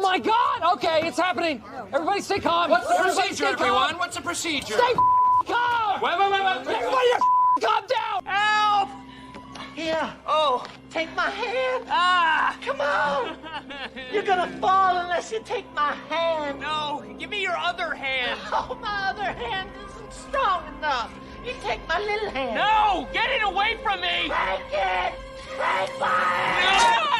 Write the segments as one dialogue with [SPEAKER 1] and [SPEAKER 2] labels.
[SPEAKER 1] my God! Okay, it's happening. Everybody stay calm.
[SPEAKER 2] What's the
[SPEAKER 1] Everybody
[SPEAKER 2] procedure, everyone? What's the procedure?
[SPEAKER 1] Stay calm!
[SPEAKER 2] Wait.
[SPEAKER 1] Everybody calm down!
[SPEAKER 2] Help!
[SPEAKER 3] Here. Oh, take my hand.
[SPEAKER 2] Ah!
[SPEAKER 3] Come on. You're gonna fall unless you take my hand.
[SPEAKER 2] No, give me your other hand.
[SPEAKER 3] Oh, my other hand isn't strong enough. You take my little hand.
[SPEAKER 2] No! Get it away from me!
[SPEAKER 3] Take it. Take my hand.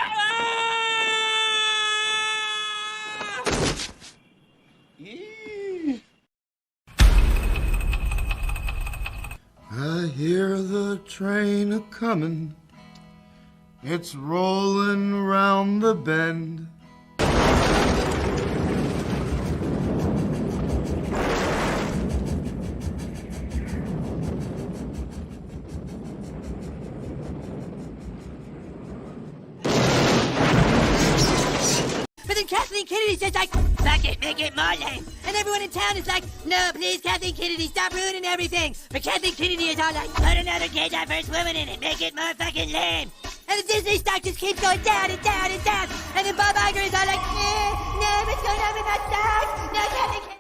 [SPEAKER 4] I hear the train a-comin', it's rollin' round the bend.
[SPEAKER 5] But then Kathleen Kennedy says like, fuck it, make it more lame. And everyone in town is like, no, please, Kathleen Kennedy, stop ruining everything. But Kathleen Kennedy is all like, put another gay diverse woman in it, make it more fucking lame. And the Disney stock just keeps going down and down and down. And then Bob Iger is all like, no, what's going on with my stock? No, Kathleen Kennedy.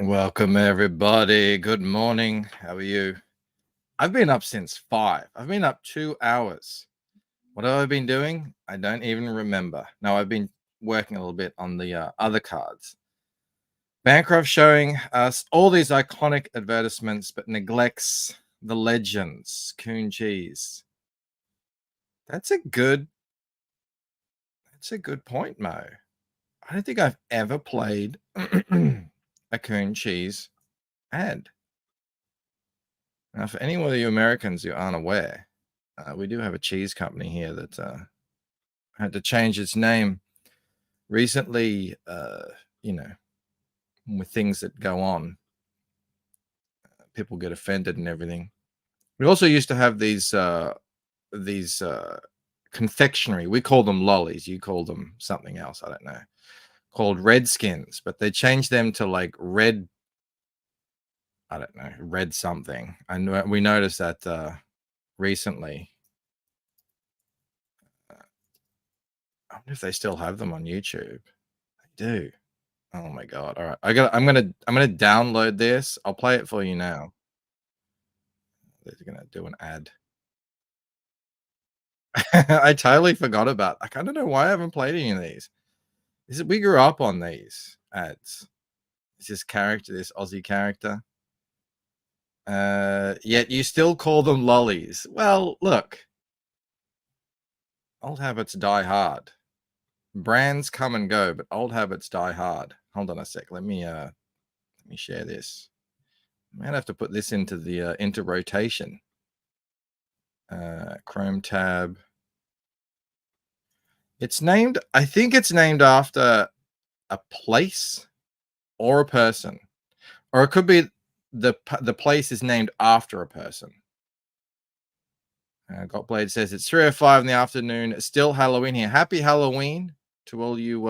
[SPEAKER 6] Welcome, everybody. Good morning. How are you? I've been up since 5. I've been up 2 hours. What have I been doing? I don't even remember. No, I've been working a little bit on the other cards. Bancroft showing us all these iconic advertisements, but neglects the legends. Coon cheese. That's a good point, Mo. I don't think I've ever played a coon cheese ad. Now, for any of you Americans who aren't aware, we do have a cheese company here that had to change its name recently, with things that go on. People get offended and everything. We also used to have these confectionery. We call them lollies. You call them something else. I don't know. Called Redskins, but they changed them to like red. I don't know, red something. And we noticed that recently. I wonder if they still have them on YouTube. They do. Oh my god! All right, I'm gonna download this. I'll play it for you now. They're gonna do an ad. I totally forgot about. I don't know why I haven't played any of these. We grew up on these ads. It's this character, this Aussie character. Yet you still call them lollies. Well, look. Old habits die hard. Brands come and go, but old habits die hard. Hold on a sec. Let me share this. I might have to put this into the into rotation. Chrome tab. It's named, I think it's named after a place or a person, or it could be the place is named after a person. Gotblade says it's 3:05 in the afternoon. It's still Halloween here. Happy Halloween to all you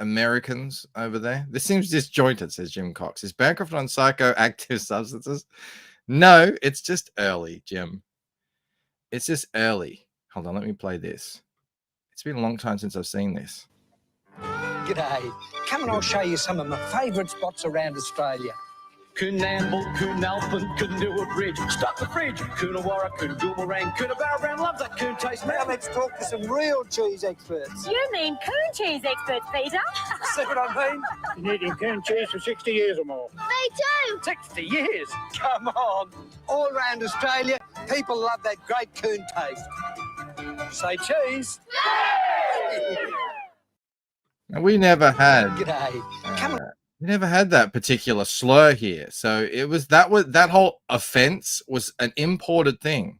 [SPEAKER 6] Americans over there. This seems disjointed, says Jim Cox. Is Bancroft on psychoactive substances? No, it's just early, Jim. It's just early. Hold on, let me play this. It's been a long time since I've seen this.
[SPEAKER 7] G'day. Come and I'll show you some of my favourite spots around Australia.
[SPEAKER 8] Coonamble, Coonalpin, couldn't do a bridge. Stop the fridge. Coonawara, Coongoomerang, Coonabarabran, love that coon taste, man.
[SPEAKER 7] Now let's talk to some real cheese experts.
[SPEAKER 9] You mean coon cheese experts, Peter?
[SPEAKER 7] See what I mean?
[SPEAKER 8] Been eating coon cheese for 60 years or more.
[SPEAKER 9] Me too.
[SPEAKER 8] 60 years?
[SPEAKER 7] Come on. All around Australia, people love that great coon taste. Say cheese.
[SPEAKER 6] Now, we never had
[SPEAKER 7] G'day. Come on.
[SPEAKER 6] we never had that particular slur here. So it was that whole offense was an imported thing.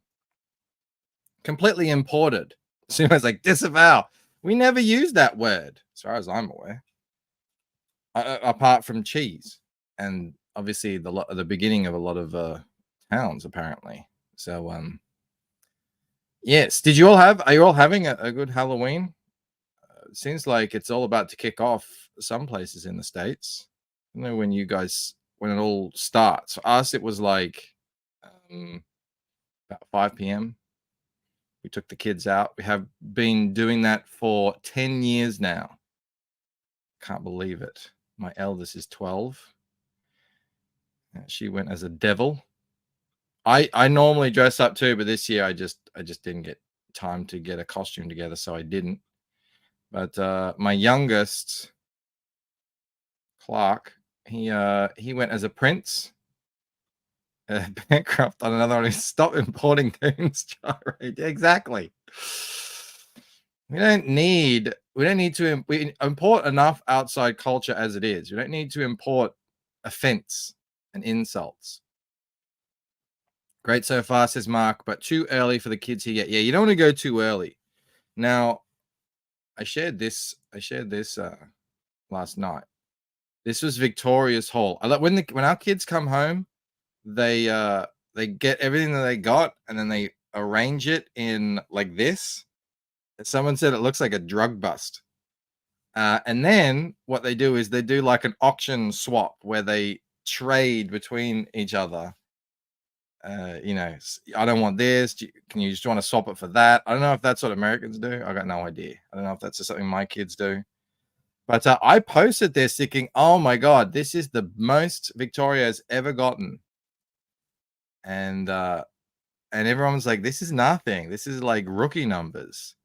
[SPEAKER 6] Completely imported. So I was like, disavow. We never used that word, as far as I'm aware. Apart from cheese. And obviously the beginning of a lot of towns, apparently. So yes. Are you all having a good Halloween? Seems like it's all about to kick off some places in the States. I don't know when it all starts. For us, it was like about 5 p.m. We took the kids out. We have been doing that for 10 years now. Can't believe it. My eldest is 12. She went as a devil. I normally dress up too, but this year I just didn't get time to get a costume together, so I didn't. But my youngest, Clark, he went as a prince. Bankrupt on another one. Stop importing coons, Charlie. Exactly. We don't need to we import enough outside culture as it is. We don't need to import offense and insults. Great so far, says Mark, but too early for the kids here yet. Yeah, you don't want to go too early. Now, I shared this last night. This was Victoria's Hall. When our kids come home, they get everything that they got and then they arrange it in like this. Someone said it looks like a drug bust. And then what they do is they do like an auction swap where they trade between each other. I don't want this. Can you just want to swap it for that? I don't know if that's what Americans do. I got no idea. I don't know if that's just something my kids do. But I posted this thinking, oh my God, this is the most Victoria has ever gotten. And everyone was like, this is nothing. This is like rookie numbers.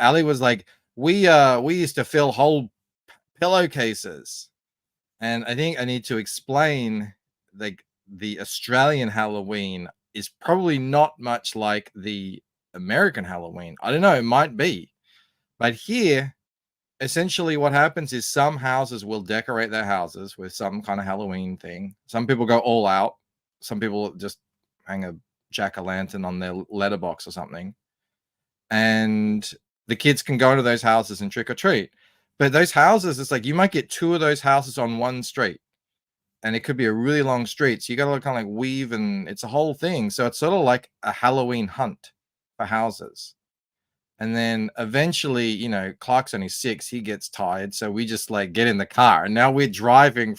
[SPEAKER 6] Ali was like, we used to fill whole pillowcases. And I think I need to explain like the Australian Halloween is probably not much like the American Halloween. I don't know, it might be. But here, essentially what happens is some houses will decorate their houses with some kind of Halloween thing. Some people go all out. Some people just hang a jack-o'-lantern on their letterbox or something. And the kids can go to those houses and trick or treat. But those houses, it's like you might get 2 of those houses on one street. And it could be a really long street. So you got to kind of like weave, and it's a whole thing. So it's sort of like a Halloween hunt for houses. And then eventually, Clark's only 6. He gets tired. So we just like get in the car. And now we're driving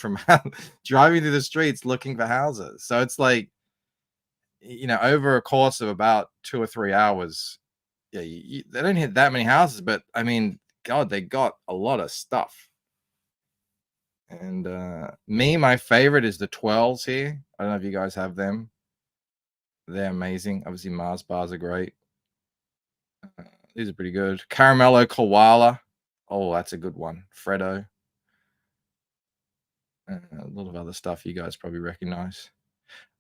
[SPEAKER 6] driving through the streets looking for houses. So it's like, over a course of about 2 or 3 hours, yeah, they don't hit that many houses. But I mean, God, they got a lot of stuff. And my favorite is the 12s here. I don't know if you guys have them. They're amazing. Obviously, Mars bars are great. These are pretty good. Caramello Koala. Oh, that's a good one. Freddo. A lot of other stuff you guys probably recognize.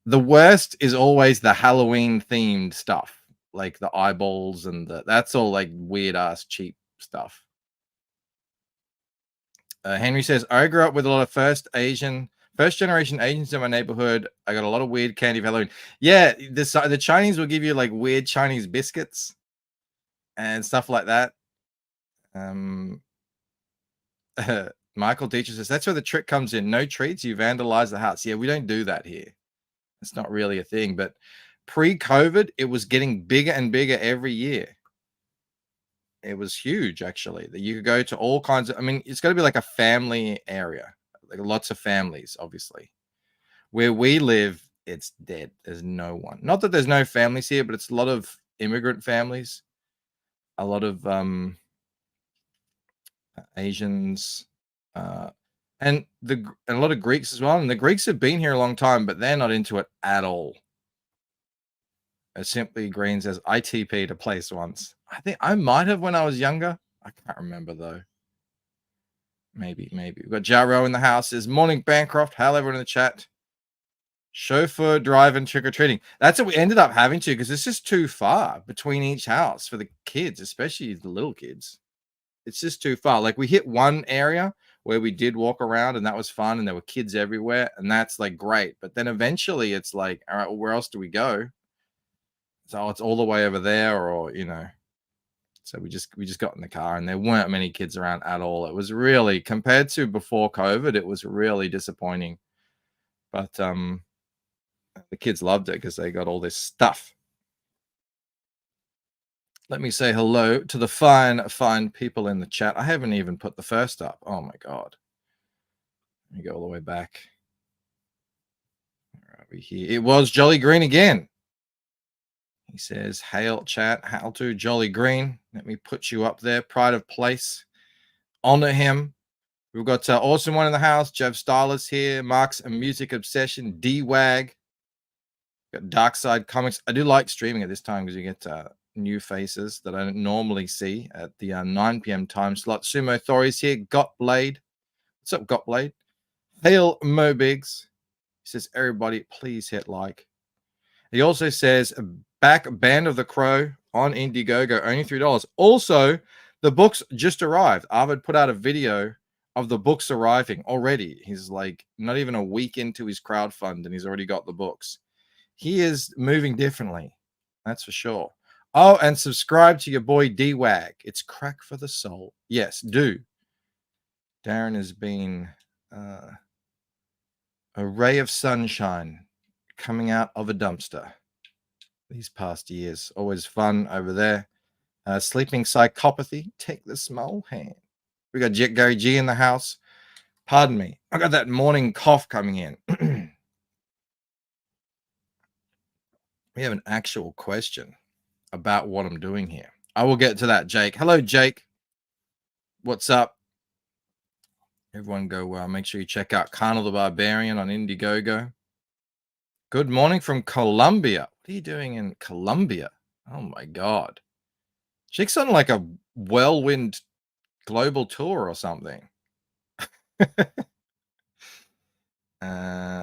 [SPEAKER 6] The worst is always the Halloween themed stuff, like the eyeballs and that's all like weird ass cheap stuff. Henry says, I grew up with a lot of first generation Asians in my neighborhood. I got a lot of weird candy for Halloween. Yeah, the Chinese will give you like weird Chinese biscuits and stuff like that. Michael Teacher says, that's where the trick comes in. No treats, you vandalize the house. Yeah, we don't do that here. It's not really a thing. But pre-COVID, it was getting bigger and bigger every year. It was huge, actually, that you could go to all kinds of, it's got to be like a family area, like lots of families, obviously. Where we live, it's dead. There's no one. Not that there's no families here, but it's a lot of immigrant families, a lot of Asians, and a lot of Greeks as well. And the Greeks have been here a long time, but they're not into it at all. Simply Green says, I TP'd a place once. I think I might have when I was younger. I can't remember though. Maybe. We've got Jarro in the house. Says, morning Bancroft. Hello everyone in the chat. Chauffeur driving trick-or-treating. That's what we ended up having to, because it's just too far between each house for the kids, especially the little kids. It's just too far. Like we hit one area where we did walk around and that was fun and there were kids everywhere and that's like great. But then eventually it's like, all right, well, where else do we go? So it's all the way over there, or so we just got in the car and there weren't many kids around at all. It was really, compared to before COVID, it was really disappointing. But the kids loved it because they got all this stuff. Let me say hello to the fine people in the chat. I haven't even put the first up. Oh my God. Let me go all the way back. Where are we here? It was Jolly Green again. He says, hail chat, hail to Jolly Green. Let me put you up there. Pride of place. Honor him. We've got Awesome One in the house. Jeff Stylus here. Mark's a music obsession. D-Wag. Got Dark Side Comics. I do like streaming at this time because you get new faces that I don't normally see at the 9 p.m. time slot. Sumo Thori's here. Got Blade. What's up, Got Blade? Hail Mo Biggs. He says, everybody, please hit like. He also says, back Band of the Crow on Indiegogo, only $3. Also, the books just arrived. Arvid put out a video of the books arriving already. He's like not even a week into his crowdfund and he's already got the books. He is moving differently. That's for sure. Oh, and subscribe to your boy D-Wag. It's crack for the soul. Yes, do. Darren has been a ray of sunshine coming out of a dumpster these past years. Always fun over there. Sleeping Psychopathy. Take the small hand. We got Gary G in the house. Pardon me. I got that morning cough coming in. We have an actual question about what I'm doing here. I will get to that, Jake. Hello, Jake. What's up? Everyone go make sure you check out Carnal the Barbarian on Indiegogo. Good morning from Colombia. What are you doing in Colombia? Oh, my God. Jake's on like a whirlwind global tour or something.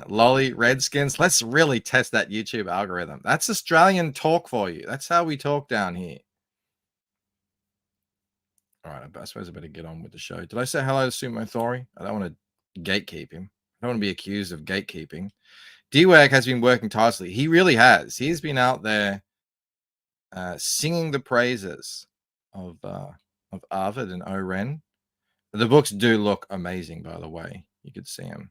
[SPEAKER 6] Lolly Redskins. Let's really test that YouTube algorithm. That's Australian talk for you. That's how we talk down here. All right, I suppose I better get on with the show. Did I say hello to Sumo Thori? I don't want to gatekeep him. I don't want to be accused of gatekeeping. D-Wag has been working tirelessly. He really has. He's been out there singing the praises of Arvid and Oren. The books do look amazing, by the way. You could see them.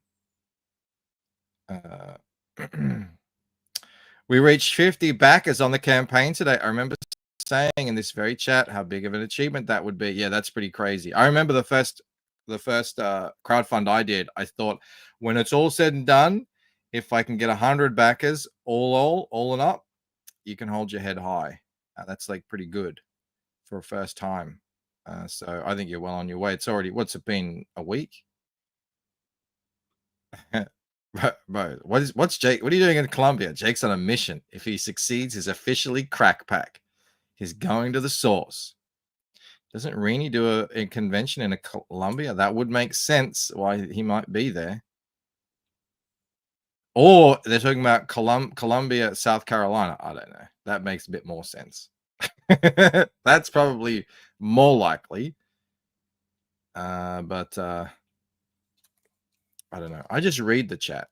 [SPEAKER 6] We reached 50 backers on the campaign today. I remember saying in this very chat how big of an achievement that would be. Yeah, that's pretty crazy. I remember the first crowdfund I did. I thought, when it's all said and done, if I can get 100 backers, all and up, you can hold your head high. That's like pretty good for a first time. So I think you're well on your way. It's already, what's it been, a week? Bro, what's Jake? What are you doing in Colombia? Jake's on a mission. If he succeeds, he's officially crack pack. He's going to the source. Doesn't Rini do a convention in Colombia? That would make sense why he might be there. Or they're talking about Columbia, South Carolina. I don't know. That makes a bit more sense. That's probably more likely. But I don't know. I just read the chat.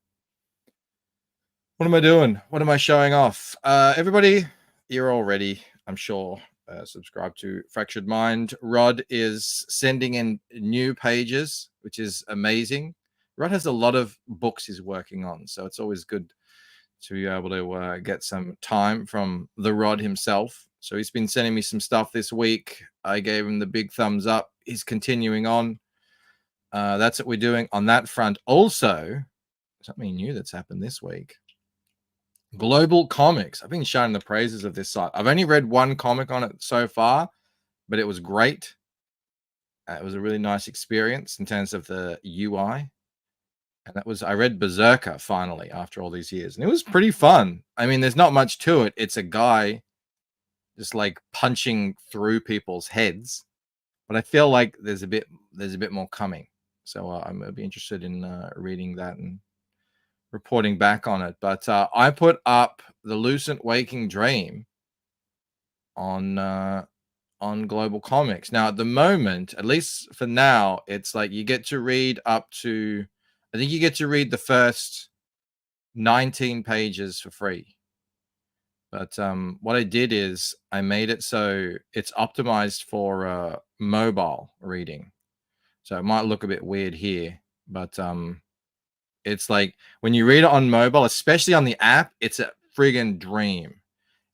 [SPEAKER 6] What am I doing? What am I showing off? Everybody, you're all ready, I'm sure. Subscribe to Fractured Mind. Rod is sending in new pages, which is amazing. Rod has a lot of books he's working on, so it's always good to be able to get some time from the Rod himself. So he's been sending me some stuff this week. I gave him the big thumbs up. He's continuing on. That's what we're doing on that front. Also, something new that's happened this week. Global Comics. I've been shouting the praises of this site. I've only read one comic on it so far, but it was great. It was a really nice experience in terms of the UI. And that was, I read Berserker finally after all these years. And it was pretty fun. I mean, there's not much to it. It's a guy just like punching through people's heads. But I feel like there's a bit more coming. So I'm going to be interested in reading that and reporting back on it. But I put up the Lucent Waking Dream on Global Comics. Now, at the moment, at least for now, it's like you get to read up to, I think you get to read the first 19 pages for free. But what I did is I made it so it's optimized for mobile reading. So it might look a bit weird here, but it's like when you read it on mobile, especially on the app, it's a friggin' dream.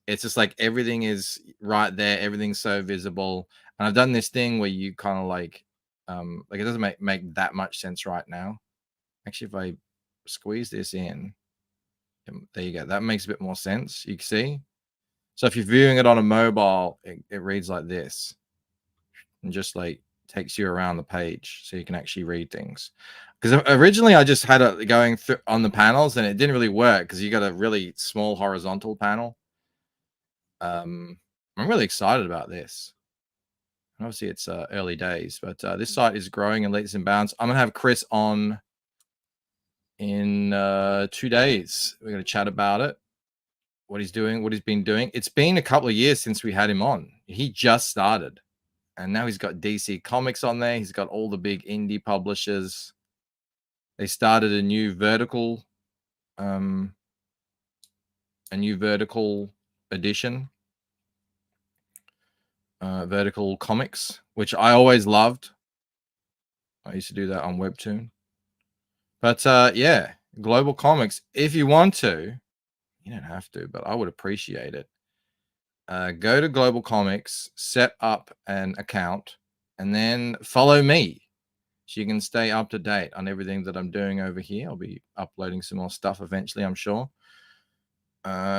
[SPEAKER 6] It's just like everything is right there. Everything's so visible. And I've done this thing where you kind of like it doesn't make that much sense right now. Actually, if I squeeze this in, there you go. That makes a bit more sense. You can see. So if you're viewing it on a mobile, it reads like this and just like takes you around the page so you can actually read things. Because originally I just had it going through on the panels and it didn't really work because you got a really small horizontal panel. I'm really excited about this. And obviously it's early days, but this site is growing in leaps and bounds. I'm gonna have Chris on in 2 days. We're gonna chat about it, what he's doing, what he's been doing. It's been a couple of years since we had him on. He just started, and now he's got DC Comics on there. He's got all the big indie publishers. They started a new vertical edition. Vertical Comics, which I always loved. I used to do that on Webtoon. But yeah, Global Comics. If you want to, you don't have to, but I would appreciate it. Go to Global Comics, set up an account, and then follow me so you can stay up to date on everything that I'm doing over here. I'll be uploading some more stuff eventually, I'm sure.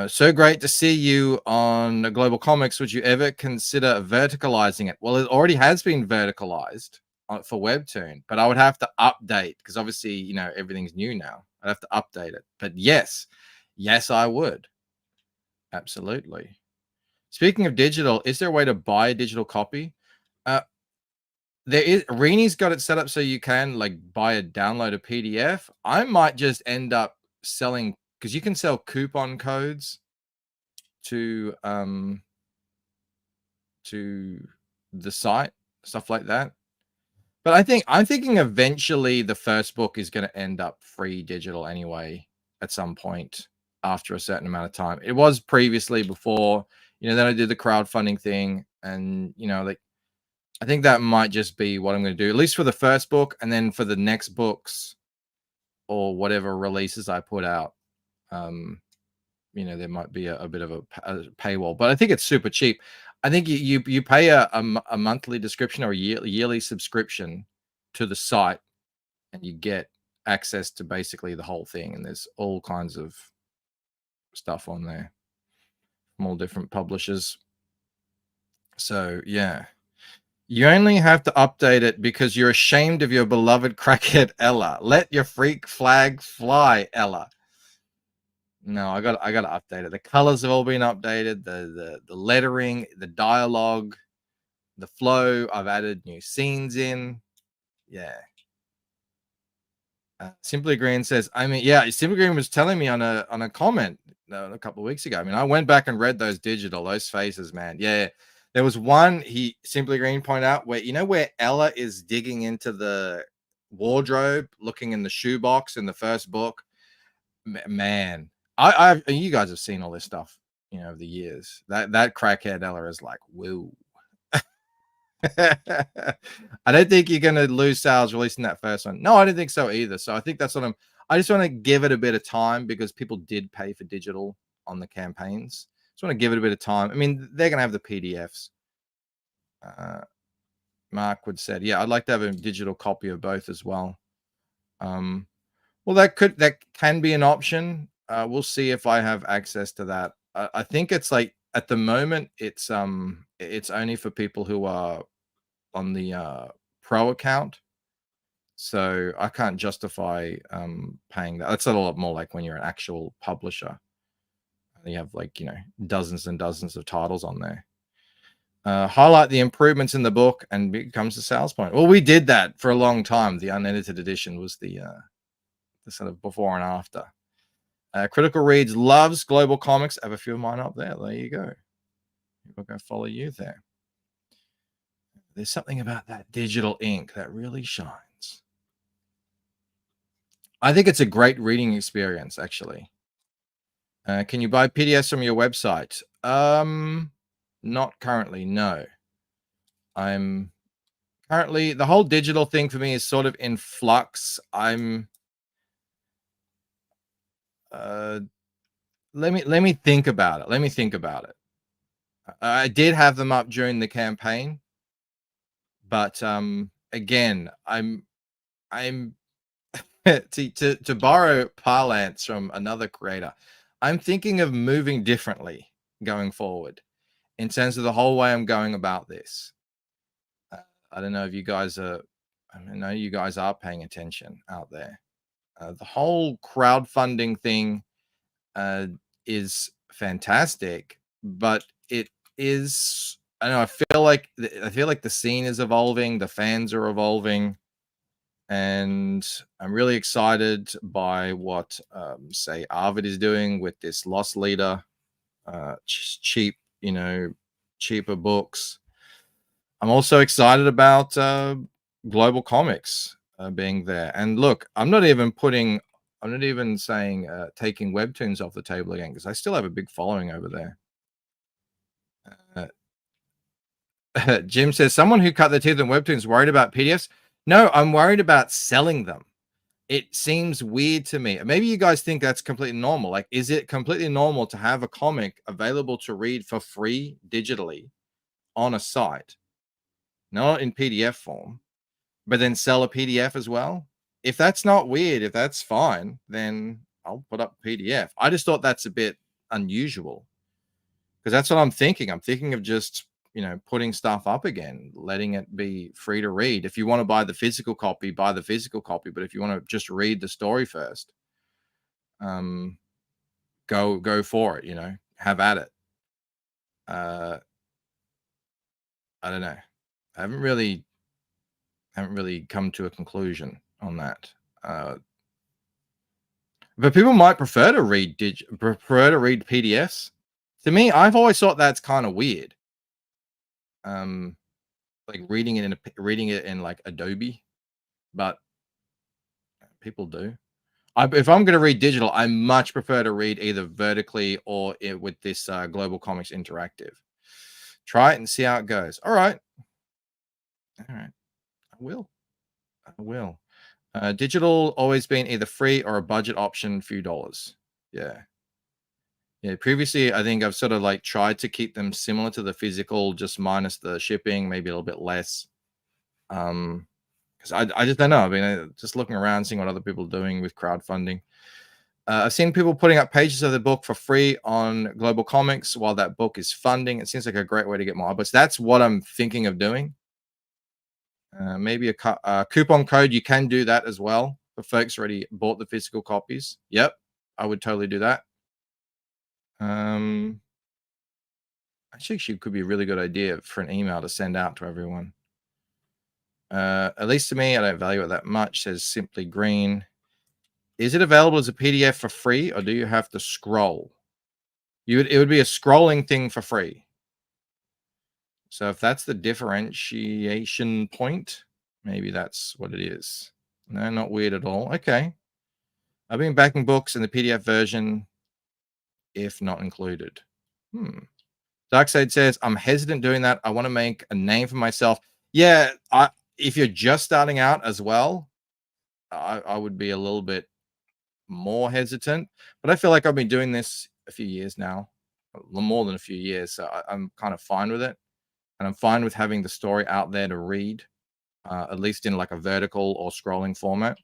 [SPEAKER 6] So great to see you on Global Comics. Would you ever consider verticalizing it? Well, it already has been verticalized for Webtoon, but I would have to update because obviously, you know, everything's new now. I'd have to update it. But yes, I would. Absolutely. Speaking of digital, is there a way to buy a digital copy? There is. Reni's got it set up so you can like buy a download a PDF. I might just end up selling because you can sell coupon codes to the site, stuff like that. But I'm thinking eventually the first book is going to end up free digital anyway at some point after a certain amount of time. It was previously before, you know, then I did the crowdfunding thing and, you know, like I think that might just be what I'm going to do, at least for the first book. And then for the next books or whatever releases I put out, you know, there might be a bit of a paywall, but I think it's super cheap. I think you pay a monthly subscription or a yearly subscription to the site and you get access to basically the whole thing. And there's all kinds of stuff on there from all different publishers. So yeah, you only have to update it because you're ashamed of your beloved crackhead Ella. Let your freak flag fly, Ella. No, I got to update it. The colors have all been updated. The lettering, the dialogue, the flow. I've added new scenes in. Yeah. Simply Green says, I mean, yeah, Simply Green was telling me on a comment a couple of weeks ago. I mean, I went back and read those faces, man. Yeah. There was one Simply Green pointed out where, you know, where Ella is digging into the wardrobe, looking in the shoebox in the first book. Man, you guys have seen all this stuff, you know, over the years. That crackhead Ella is like, whoa. I don't think you're gonna lose sales releasing that first one. No, I don't think so either. So I think that's what I just want to give it a bit of time because people did pay for digital on the campaigns. Just want to give it a bit of time. I mean, they're gonna have the PDFs. Mark would said, yeah, I'd like to have a digital copy of both as well. Well, that can be an option. We'll see if I have access to that. I think it's like at the moment it's only for people who are on the pro account. So I can't justify paying that. That's a lot more like when you're an actual publisher. You have like, dozens and dozens of titles on there. Highlight the improvements in the book and becomes a sales point. Well, we did that for a long time. The unedited edition was the sort of before and after. Critical Reads loves global comics. I have a few of mine up there. There you go. We'll go follow you there. There's something about that digital ink that really shines. I think it's a great reading experience, actually. Can you buy PDFs from your website? Not currently, no. I'm currently, the whole digital thing for me is sort of in flux. Let me think about it. I did have them up during the campaign, but again, I'm to borrow parlance from another creator, I'm thinking of moving differently going forward in terms of the whole way I'm going about this. I don't know if you guys are, I know you guys are paying attention out there. The whole crowdfunding thing is fantastic, but it is, I don't know, I feel like the scene is evolving, the fans are evolving, and I'm really excited by what say Arvid is doing with this Lost Leader, cheap, cheaper books. I'm also excited about global comics being there. And look, I'm not even saying taking webtoons off the table again, because I still have a big following over there. Jim says, someone who cut their teeth in webtoons worried about PDFs? No, I'm worried about selling them. It seems weird to me. Maybe you guys think that's completely normal. Like, is it completely normal to have a comic available to read for free digitally on a site, not in PDF form, but then sell a PDF as well? If that's not weird, if that's fine, then I'll put up PDF. I just thought that's a bit unusual, because that's what I'm thinking. I'm thinking of just, putting stuff up again, letting it be free to read. If you want to buy the physical copy, buy the physical copy. But if you want to just read the story first, go for it, have at it. I don't know. I haven't really come to a conclusion on that. But people might prefer to read PDFs. To me, I've always thought that's kind of weird. Like reading it in like Adobe, but people do. If I'm going to read digital, I much prefer to read either vertically or with this Global Comics Interactive. Try it and see how it goes. All right. I will. Digital always been either free or a budget option, few dollars. Yeah. Previously, I think I've sort of like tried to keep them similar to the physical, just minus the shipping, maybe a little bit less. Because I just don't know. I mean, just looking around, seeing what other people are doing with crowdfunding. I've seen people putting up pages of the book for free on Global Comics while that book is funding. It seems like a great way to get more books. That's what I'm thinking of doing. Maybe a coupon code. You can do that as well for folks already bought the physical copies. Yep, I would totally do that. Actually, could be a really good idea for an email to send out to everyone. At least to me, I don't value it that much, says Simply Green. Is it available as a PDF for free, or do you have to scroll? It would be a scrolling thing for free. So if that's the differentiation point, maybe that's what it is. No, not weird at all. Okay. I've been backing books in the PDF version, if not included. Darkseid says, I'm hesitant doing that. I want to make a name for myself. Yeah, if you're just starting out as well, I would be a little bit more hesitant. But I feel like I've been doing this a few years now, more than a few years. So I'm kind of fine with it. And I'm fine with having the story out there to read, at least in like a vertical or scrolling format.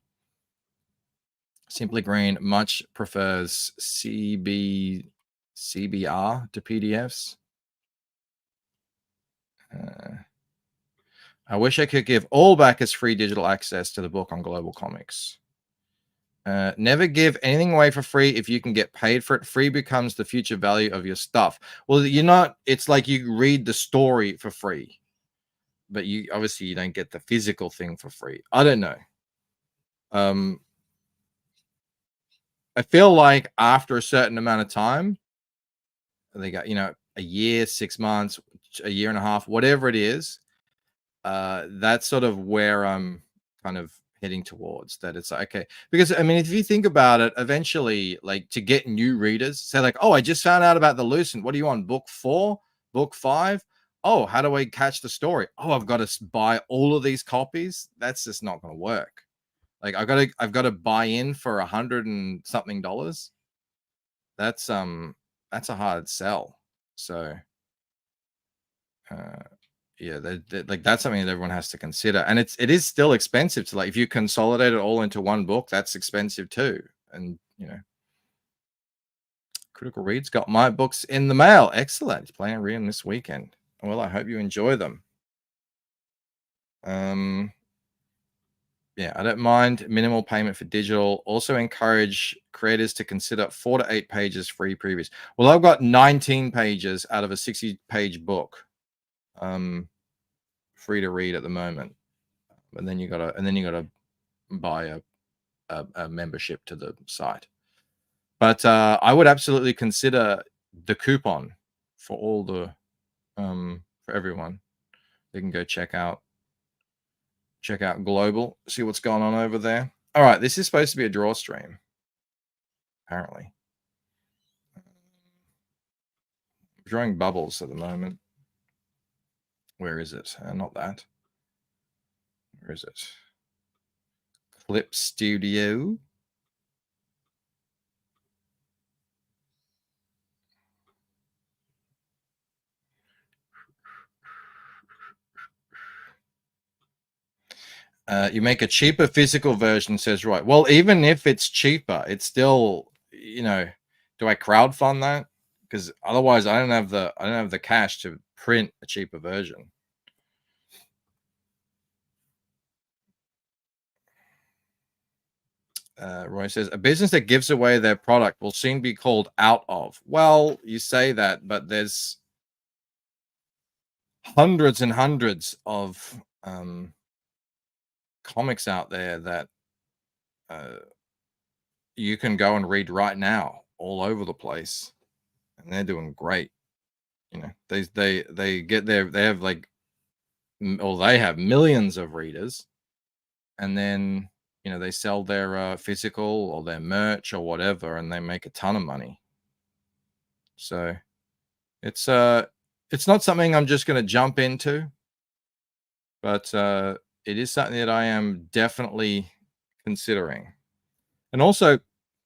[SPEAKER 6] Simply Green much prefers CBR to PDFs. I wish I could give all backers free digital access to the book on Global Comics. Never give anything away for free if you can get paid for it. Free becomes the future value of your stuff. Well, you're not. It's like you read the story for free, but you obviously you don't get the physical thing for free. I don't know. I feel like after a certain amount of time, they got a year, 6 months, a year and a half, whatever it is. That's sort of where I'm kind of heading towards. That it's like, okay, because I mean, if you think about it, eventually, like to get new readers, say like, oh, I just found out about the Lucent. What are you on, book 4, book 5? Oh, how do I catch the story? Oh, I've got to buy all of these copies. That's just not going to work. Like I've got to buy in for $100 and something. That's a hard sell. So yeah, like that's something that everyone has to consider, and it is still expensive to, like, if you consolidate it all into one book, that's expensive too. And Critical Reads got my books in the mail. Excellent. He's planning on reading this weekend. Well, I hope you enjoy them. Yeah, I don't mind minimal payment for digital. Also encourage creators to consider 4 to 8 pages free previews. Well, I've got 19 pages out of a 60-page book, free to read at the moment. And then you gotta buy a membership to the site. But I would absolutely consider the coupon for all the for everyone. They can go check out Global, see what's going on over there. All right, this is supposed to be a draw stream, apparently. I'm drawing bubbles at the moment. Where is it? Not that. Where is it? Clip Studio. You make a cheaper physical version, says right. Well, even if it's cheaper, it's still, do I crowdfund that? Because otherwise I don't have the cash to print a cheaper version. Roy says a business that gives away their product will soon be called out of. Well, you say that, but there's hundreds and hundreds of comics out there that you can go and read right now all over the place, and they're doing great. They get there, they have like, or they have millions of readers, and then they sell their physical or their merch or whatever, and they make a ton of money. So it's not something I'm just going to jump into, but it is something that I am definitely considering. And also,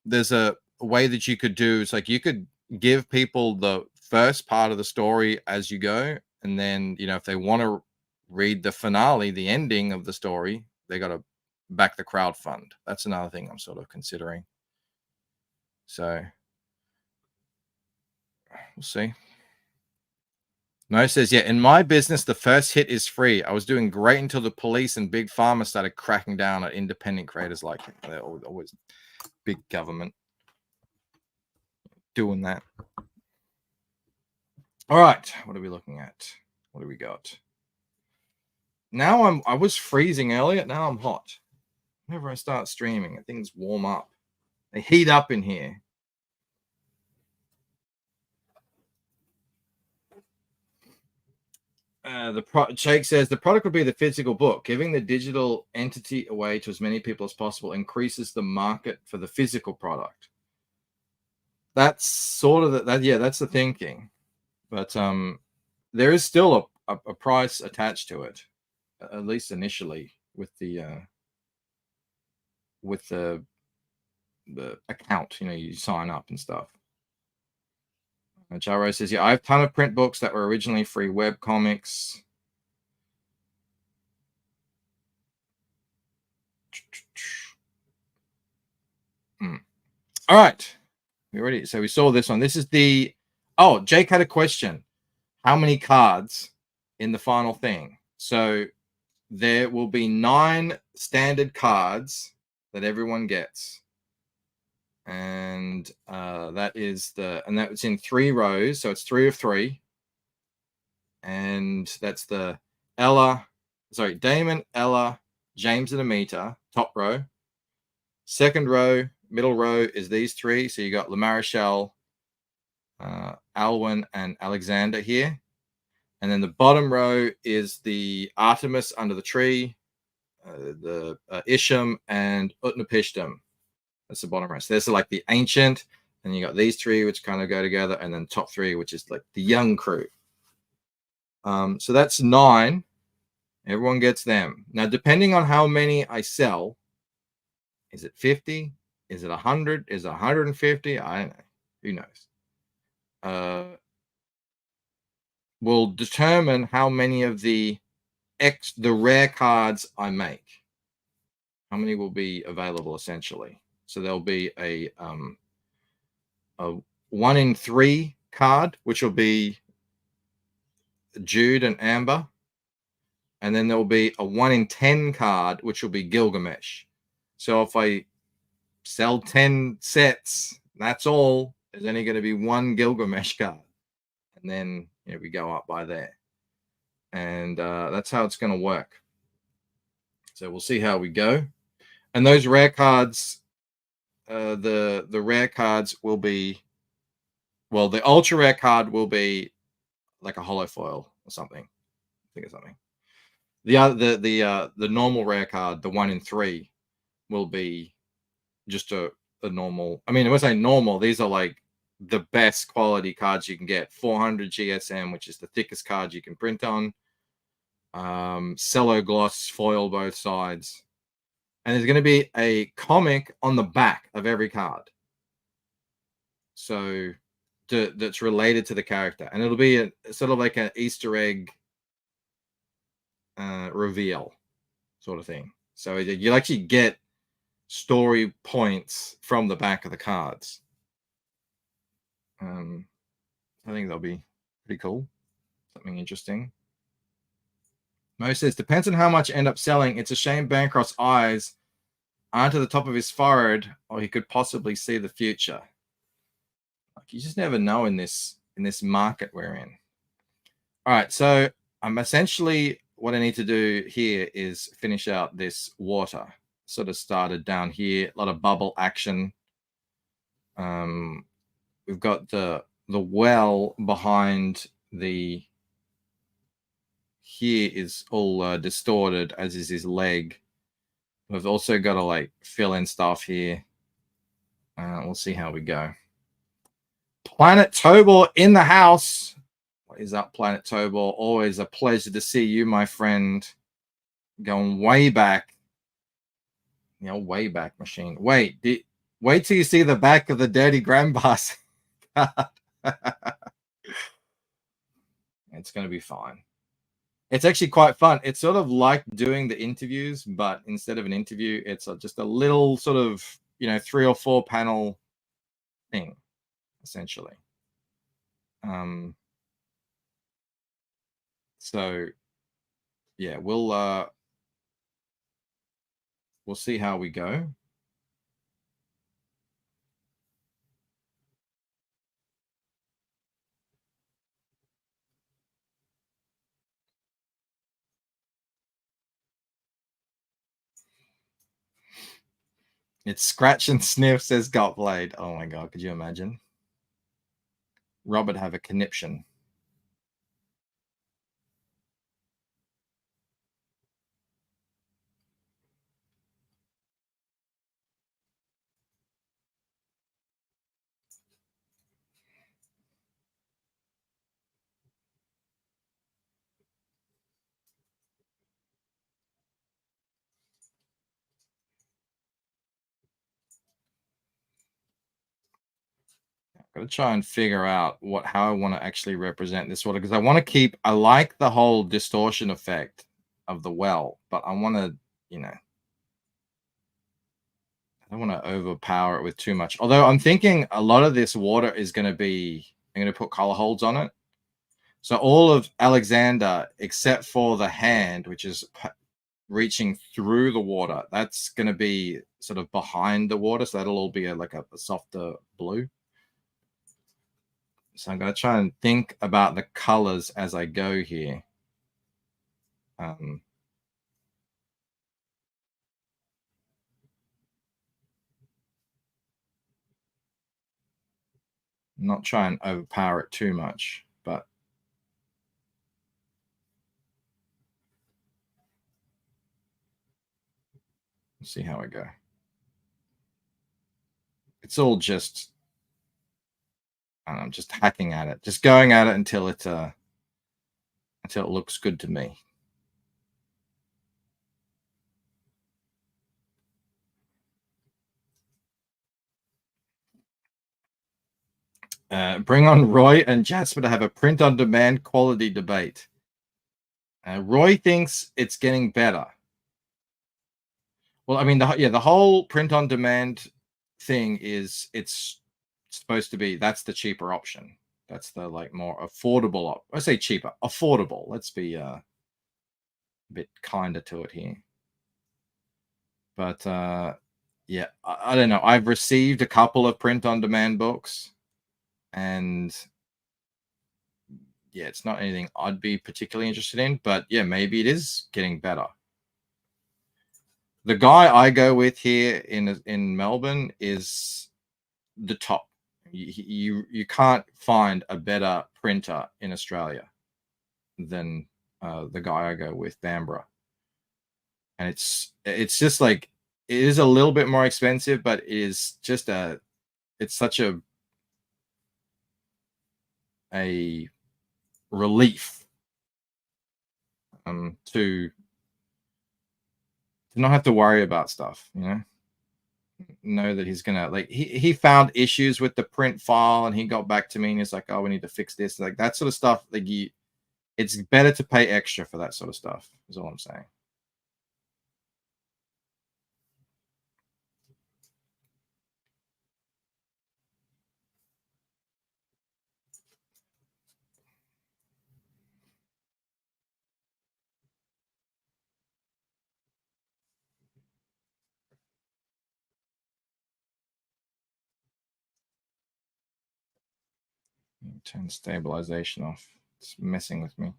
[SPEAKER 6] there's a way that you could do. It's like you could give people the first part of the story as you go, and then if they want to read the finale, the ending of the story, they got to back the crowdfund. That's another thing I'm sort of considering. So we'll see. Mo says, yeah, in my business, the first hit is free. I was doing great until the police and big pharma started cracking down at independent creators like him. They're always big government doing that. All right, what are we looking at? What do we got? Now I was freezing earlier. Now I'm hot. Whenever I start streaming, things warm up. They heat up in here. Jake says the product would be the physical book. Giving the digital entity away to as many people as possible increases the market for the physical product. That's sort of that's the thinking, but there is still a price attached to it, at least initially, with the account. You sign up and stuff. Jaro says, yeah, I have a ton of print books that were originally free web comics. All right. So we saw this one. This is the... Oh, Jake had a question. How many cards in the final thing? So there will be 9 standard cards that everyone gets. And that is and that was in 3 rows. So it's 3 of 3. And that's the Damon, Ella, James, and Amita, top row. Second row, middle row is these 3. So you got LaMarichelle, Alwyn, and Alexander here. And then the bottom row is the Artemis under the tree, the Isham, and Utnapishtim. That's the bottom row. So there's like the ancient, and you got these 3 which kind of go together, and then top 3 which is like the young crew. So that's 9. Everyone gets them. Now, depending on how many I sell, is it 50? Is it 100? Is it 150? I don't know. Who knows? Will determine how many of the rare cards I make. How many will be available essentially? So there'll be a 1 in 3 card, which will be Jude and Amber. And then there'll be a 1 in 10 card, which will be Gilgamesh. So if I sell 10 sets, that's all. There's only going to be 1 Gilgamesh card. And then we go up by there. And that's how it's going to work. So we'll see how we go. And those rare cards, the rare cards will be, well, the ultra rare card will be like a holo foil or something. Think of something. The normal rare card, the 1 in 3, will be just a normal. I mean, when I say normal, these are like the best quality cards you can get. 400 GSM, which is the thickest card you can print on. Cello gloss foil both sides. And there's going to be a comic on the back of every card. So that's related to the character. And it'll be a sort of like an Easter egg reveal sort of thing. So you'll actually get story points from the back of the cards. I think that'll be pretty cool. Something interesting. Mo says, depends on how much I end up selling. It's a shame Bancroft's eyes aren't to the top of his forehead, or he could possibly see the future. Like, you just never know in this market we're in. All right, so I'm essentially, what I need to do here is finish out this water. Sort of started down here, a lot of bubble action. We've got the well behind the here is all distorted, as is his leg. We've also got to like fill in stuff here. We'll see how we go. Planet Tobor in the house. What is up, Planet Tobor? Always a pleasure to see you, my friend. Going way back. Way back machine. Wait till you see the back of the Dirty Grandpa's card. It's going to be fine. It's actually quite fun. It's sort of like doing the interviews, but instead of an interview, it's just a little sort of, 3 or 4 panel thing, essentially. So yeah, we'll see how we go. It's scratch and sniff, says Gotblade. Oh my god, could you imagine? Robert have a conniption. Got to try and figure out how I want to actually represent this water, because I like the whole distortion effect of the well, but I want to, I don't want to overpower it with too much. Although I'm thinking a lot of this water is going to be, I'm going to put color holds on it. So all of Alexander, except for the hand, which is reaching through the water, that's going to be sort of behind the water. So that'll all be like a softer blue. So I'm going to try and think about the colors as I go here. Not try and overpower it too much, but let's see how I go. It's all just, I don't know, I'm just hacking at it, just going at it until it looks good to me. Bring on Roy and Jasper to have a print-on-demand quality debate. Roy thinks it's getting better. Well, I mean, the whole print-on-demand thing is it's supposed to be, that's the cheaper option. That's the like more affordable. I say cheaper, affordable. Let's be a bit kinder to it here. But yeah, I don't know. I've received a couple of print-on-demand books, and yeah, it's not anything I'd be particularly interested in. But yeah, maybe it is getting better. The guy I go with here in Melbourne is the top. You can't find a better printer in Australia than the guy I go with, Bambara. And it's just like, it is a little bit more expensive, but it is just it's such a relief to not have to worry about stuff, you know that he's gonna, like, he found issues with the print file, and he got back to me and he's like, oh, we need to fix this, like that sort of stuff. Like, it's better to pay extra for that sort of stuff, is all I'm saying. Turn stabilization off. It's messing with me.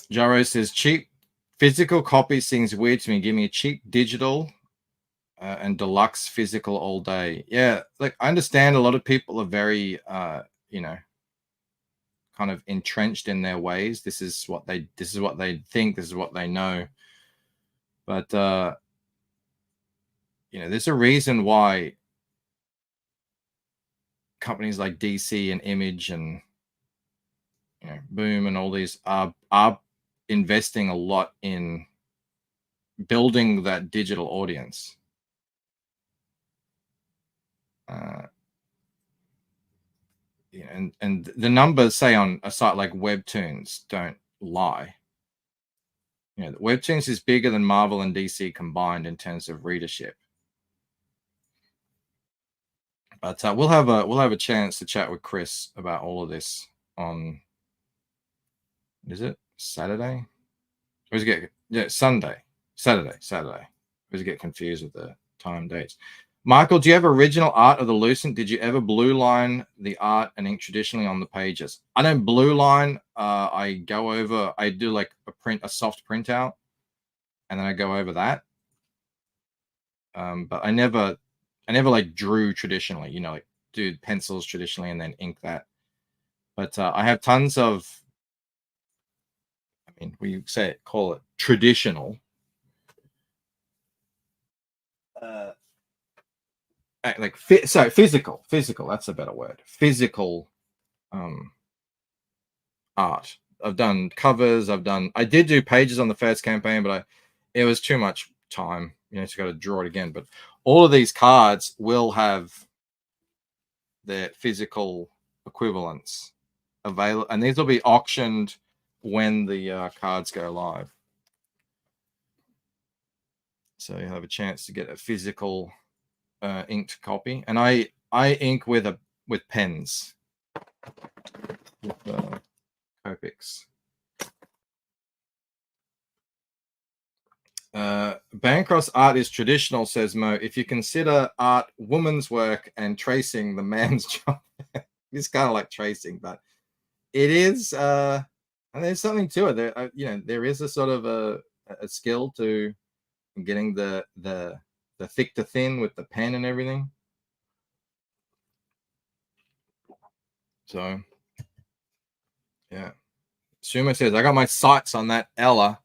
[SPEAKER 6] Jaro says, cheap physical copy seems weird to me. Give me a cheap digital and deluxe physical all day. Yeah, like, I understand a lot of people are very, you know, kind of entrenched in their ways. This is what they think. This is what they know. But you know, there's a reason why companies like DC and Image and, you know, Boom and all these are investing a lot in building that digital audience. You know, and the numbers, say, on a site like Webtoons don't lie. You know, Webtoons is bigger than Marvel and DC combined in terms of readership. But we'll have a chance to chat with Chris about all of this on, is it Saturday? Sunday. Saturday. I always get confused with the time dates. Michael, do you have original art of the Lucent? Did you ever blue line the art and ink traditionally on the pages? I don't blue line. I do like a soft printout, and then I go over that. But I never like drew traditionally, you know, like do pencils traditionally and then ink that. But I have tons of, I mean, call it traditional. Like physical, that's a better word. Physical art. I've done covers. I did do pages on the first campaign, but it was too much time. Just got to draw it again. But all of these cards will have their physical equivalents available, and these will be auctioned when the cards go live. So you have a chance to get a physical inked copy, and I ink with pens, with Copics. Bancroft's art is traditional, says Mo. If you consider art woman's work and tracing the man's job, it's kind of like tracing, but it is. And there's something to it. There is a sort of a skill to getting the thick to thin with the pen and everything. So, yeah. Sumo says, I got my sights on that Ella.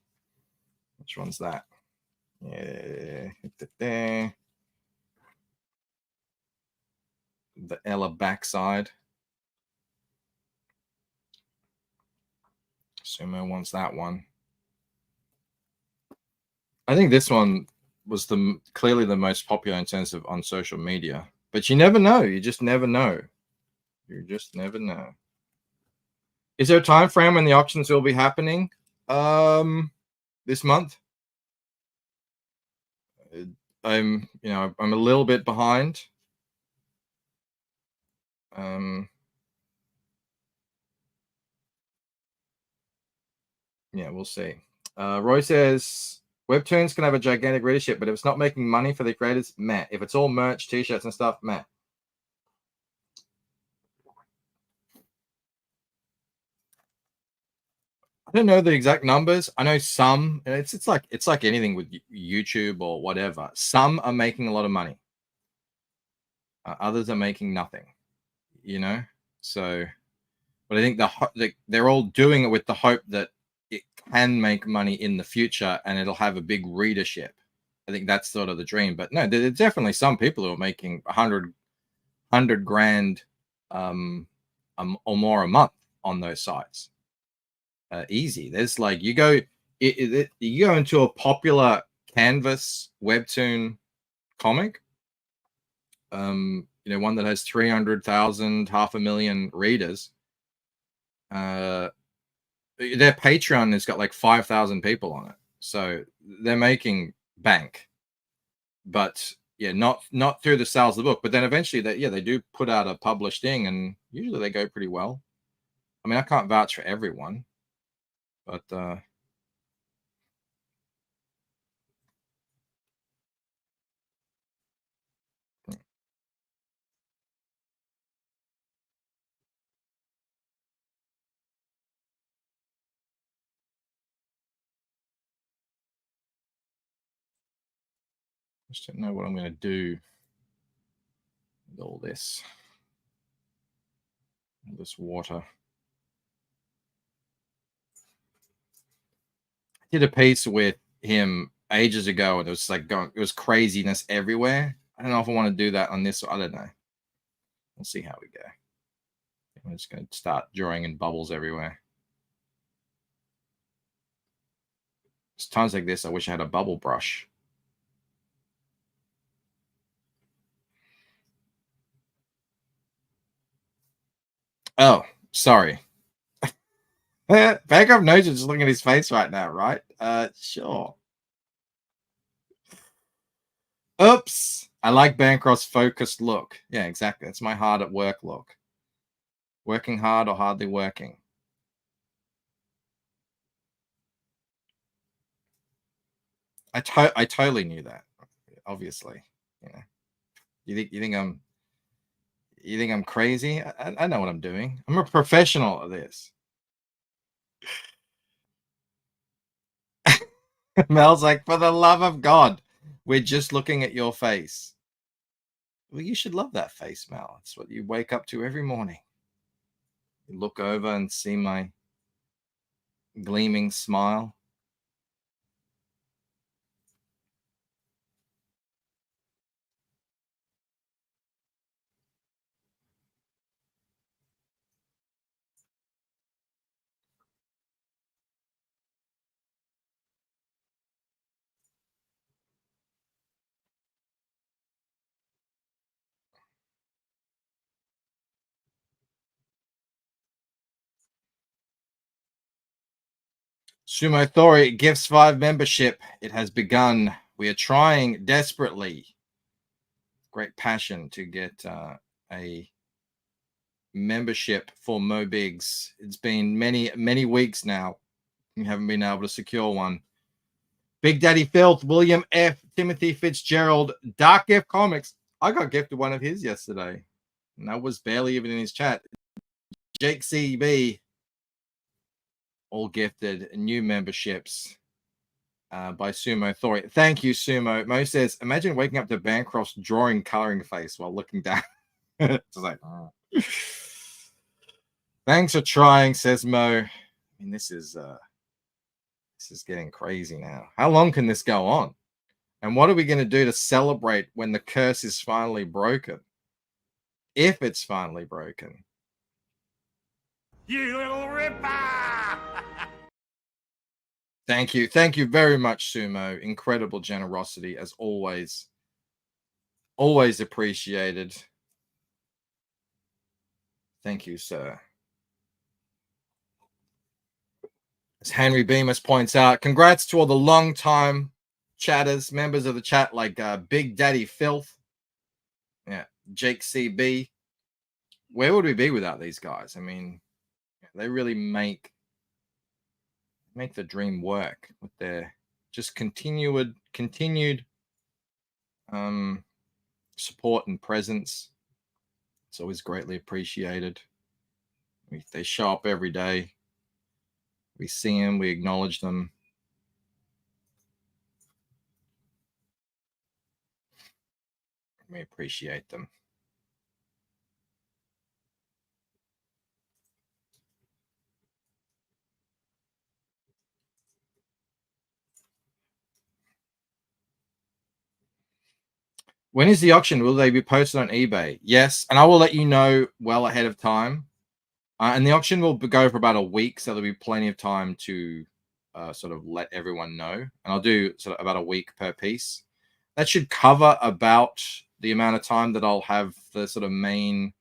[SPEAKER 6] Which one's that? Yeah. The Ella backside. Sumo wants that one. I think this one was clearly the most popular in terms of on social media. But you never know. You just never know. You just never know. Is there a time frame when the auctions will be happening? This month. I'm a little bit behind. Yeah, we'll see. Roy says Webtoons can have a gigantic readership, but if it's not making money for the creators, meh. If it's all merch, t-shirts and stuff, meh. I don't know the exact numbers. I know some. It's like anything with YouTube or whatever. Some are making a lot of money. Others are making nothing. So, but I think they're all doing it with the hope that it can make money in the future and it'll have a big readership. I think that's sort of the dream. But no, there's definitely some people who are making 100 grand or more a month on those sites. Easy. There's like you go into a popular Canvas webtoon comic, one that has 300,000, 500,000 readers. Their Patreon has got like 5,000 people on it, so they're making bank. But yeah, not through the sales of the book. But then eventually, they do put out a published thing, and usually they go pretty well. I mean, I can't vouch for everyone, but I just don't know what I'm going to do with all this water. I did a piece with him ages ago, and it was like it was craziness everywhere. I don't know if I want to do that on this. I don't know. We'll see how we go. I'm just going to start drawing in bubbles everywhere. It's times like this, I wish I had a bubble brush. Oh, sorry. Bancroft knows you're just looking at his face right now, right? Sure. Oops. I like Bancroft's focused look. Yeah, exactly. That's my hard at work look. Working hard or hardly working. I totally knew that. Obviously, You think I'm crazy? I know what I'm doing. I'm a professional at this. Mel's like, for the love of God, we're just looking at your face. Well, you should love that face, Mel. It's what you wake up to every morning. You look over and see my gleaming smile. Sumo Thori gifts 5 membership. It has begun. We are trying desperately. Great passion to get a membership for Mo Biggs. It's been many weeks now. We haven't been able to secure one. Big Daddy Filth, William F, Timothy Fitzgerald, Dark F Comics. I got gifted one of his yesterday, and that was barely even in his chat. Jake CB, all gifted new memberships by Sumo Thori. Thank you, Sumo. Mo says, imagine waking up to Bancroft's drawing coloring face while looking down. It's like, oh. Thanks for trying, says Mo. I mean, this is getting crazy now. How long can this go on? And what are we going to do to celebrate when the curse is finally broken? If it's finally broken.
[SPEAKER 2] You little ripper!
[SPEAKER 6] Thank you. Thank you very much, Sumo. Incredible generosity, as always. Always appreciated. Thank you, sir. As Henry Bemis points out, congrats to all the long-time chatters, members of the chat like Big Daddy Filth, yeah, Jake CB. Where would we be without these guys? I mean, they really make the dream work with their just continued support and presence. It's always greatly appreciated. They show up every day. We see them, we acknowledge them. We appreciate them. When is the auction? Will they be posted on eBay? Yes, and I will let you know well ahead of time. And the auction will go for about a week, so there'll be plenty of time to sort of let everyone know. And I'll do sort of about a week per piece. That should cover about the amount of time that I'll have the sort of main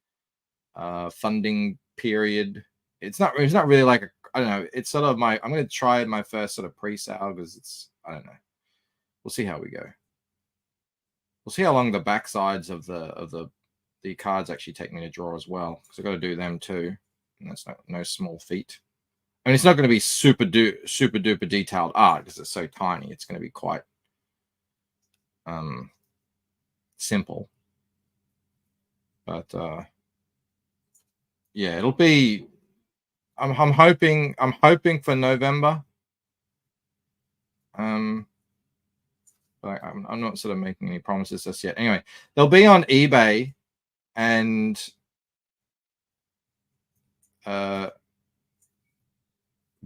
[SPEAKER 6] funding period. It's not really like I don't know. It's sort of I'm going to try my first sort of pre-sale because I don't know. We'll see how we go. We'll see how long the back sides of the cards actually take me to draw as well, because I've got to do them too. And that's no small feat. I mean, it's not going to be super duper detailed art because it's so tiny. It's going to be quite simple. But yeah, it'll be. I'm hoping for November. But I'm not sort of making any promises just yet. Anyway, they'll be on eBay, and